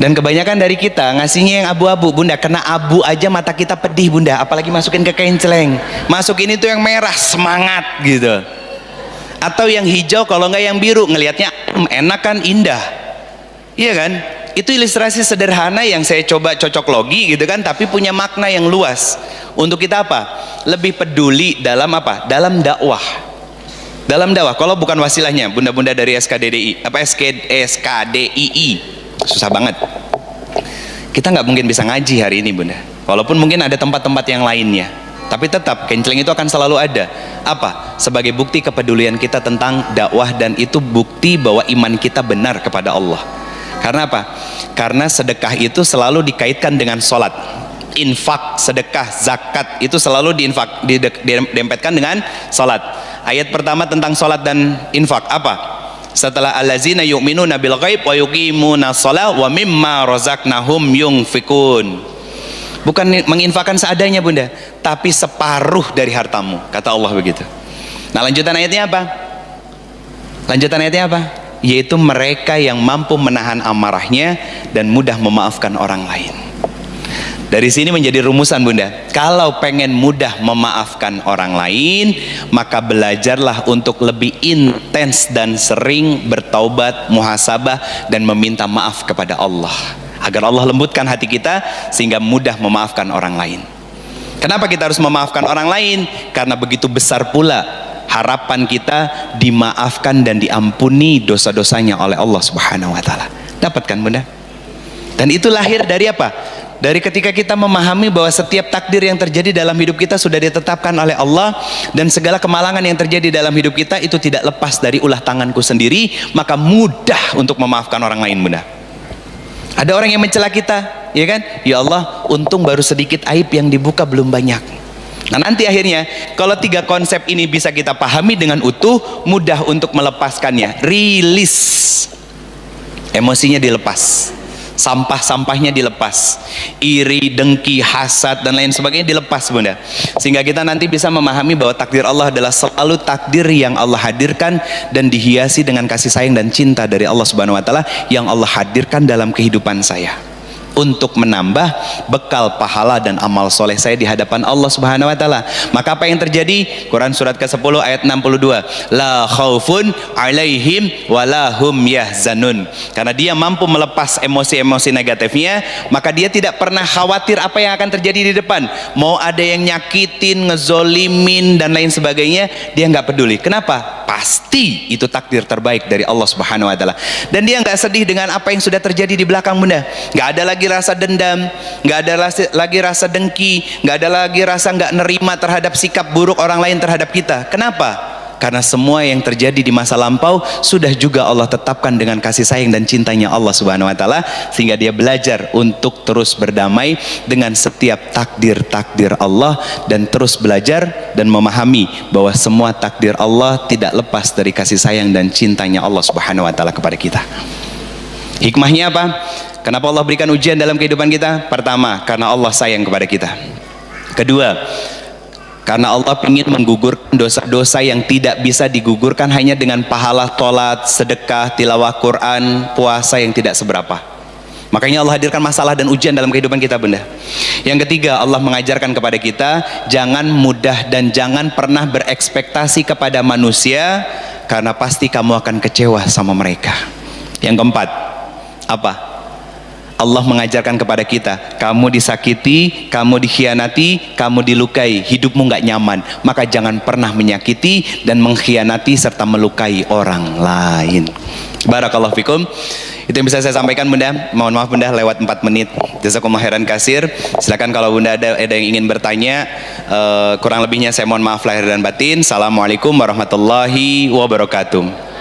Dan kebanyakan dari kita ngasihnya yang abu-abu, Bunda. Kena abu aja mata kita pedih, Bunda. Apalagi masukin ke kenceleng. Masukin itu yang merah, semangat gitu. Atau yang hijau, kalau nggak yang biru, ngelihatnya enak kan, indah. Iya kan? Itu ilustrasi sederhana yang saya coba cocok logi gitu kan, tapi punya makna yang luas. Untuk kita apa? Lebih peduli dalam apa? Dalam dakwah. Dalam dakwah. Kalau bukan wasilahnya, bunda-bunda dari SKDDI, SKDII. Susah banget. Kita nggak mungkin bisa ngaji hari ini, Bunda. Walaupun mungkin ada tempat-tempat yang lainnya, tapi tetap kenceleng itu akan selalu ada. Apa? Sebagai bukti kepedulian kita tentang dakwah, dan itu bukti bahwa iman kita benar kepada Allah. Karena apa? Karena sedekah itu selalu dikaitkan dengan sholat. Infak, sedekah, zakat itu selalu didempetkan dengan sholat. Ayat pertama tentang sholat dan infak apa? Setelah allazina yu'minuna bil ghaib wa yuqimuna shalah wa mimma razaqnahum yunfikun. Bukan menginfakkan seadanya bunda, tapi separuh dari hartamu, kata Allah begitu. Nah lanjutan ayatnya apa? Lanjutan ayatnya apa? Yaitu mereka yang mampu menahan amarahnya dan mudah memaafkan orang lain. Dari sini menjadi rumusan bunda, kalau pengen mudah memaafkan orang lain, maka belajarlah untuk lebih intens dan sering bertaubat, muhasabah, dan meminta maaf kepada Allah, agar Allah lembutkan hati kita sehingga mudah memaafkan orang lain. Kenapa kita harus memaafkan orang lain? Karena begitu besar pula harapan kita dimaafkan dan diampuni dosa-dosanya oleh Allah Subhanahu wa taala. Dapatkan bunda? Dan itu lahir dari apa? Dari ketika kita memahami bahwa setiap takdir yang terjadi dalam hidup kita sudah ditetapkan oleh Allah, dan segala kemalangan yang terjadi dalam hidup kita itu tidak lepas dari ulah tanganku sendiri, maka mudah untuk memaafkan orang lain bunda. Ada orang yang mencela kita, ya kan? Ya Allah, untung baru sedikit aib yang dibuka, belum banyak. Nah nanti akhirnya kalau tiga konsep ini bisa kita pahami dengan utuh, mudah untuk melepaskannya. Rilis, emosinya dilepas, sampah-sampahnya dilepas, iri, dengki, hasad dan lain sebagainya dilepas bunda, sehingga kita nanti bisa memahami bahwa takdir Allah adalah selalu takdir yang Allah hadirkan dan dihiasi dengan kasih sayang dan cinta dari Allah Subhanahu wa taala yang Allah hadirkan dalam kehidupan saya untuk menambah bekal pahala dan amal soleh saya di hadapan Allah Subhanahu wa taala. Maka apa yang terjadi? Quran surat ke-10 ayat 62, la khaufun alaihim walahum yahzanun. Karena dia mampu melepas emosi-emosi negatifnya, maka dia tidak pernah khawatir apa yang akan terjadi di depan. Mau ada yang nyakitin, ngezolimin dan lain sebagainya, dia nggak peduli. Kenapa? Pasti itu takdir terbaik dari Allah Subhanahu wa taala. Dan dia nggak sedih dengan apa yang sudah terjadi di belakang bunda. Nggak ada lagi rasa dendam, nggak ada lagi rasa dengki, nggak ada lagi rasa nggak nerima terhadap sikap buruk orang lain terhadap kita. Kenapa? Karena semua yang terjadi di masa lampau sudah juga Allah tetapkan dengan kasih sayang dan cintanya Allah Subhanahu wa taala, sehingga dia belajar untuk terus berdamai dengan setiap takdir-takdir Allah dan terus belajar dan memahami bahwa semua takdir Allah tidak lepas dari kasih sayang dan cintanya Allah Subhanahu wa taala kepada kita. Hikmahnya apa? Kenapa Allah berikan ujian dalam kehidupan kita? Pertama, karena Allah sayang kepada kita. Kedua, karena Allah ingin menggugurkan dosa-dosa yang tidak bisa digugurkan hanya dengan pahala tolat, sedekah, tilawah Quran, puasa yang tidak seberapa. Makanya Allah hadirkan masalah dan ujian dalam kehidupan kita bunda. Yang ketiga, Allah mengajarkan kepada kita jangan mudah dan jangan pernah berekspektasi kepada manusia, karena pasti kamu akan kecewa sama mereka. Yang keempat, apa? Allah mengajarkan kepada kita, kamu disakiti, kamu dikhianati, kamu dilukai, hidupmu nggak nyaman, maka jangan pernah menyakiti dan mengkhianati serta melukai orang lain. Barakallahu fikum. Itu yang bisa saya sampaikan bunda. Mohon maaf bunda lewat 4 menit. Jazakumullah khairan kasir. Silakan kalau bunda ada yang ingin bertanya. Kurang lebihnya saya mohon maaf lahir dan batin. Assalamualaikum warahmatullahi wabarakatuh.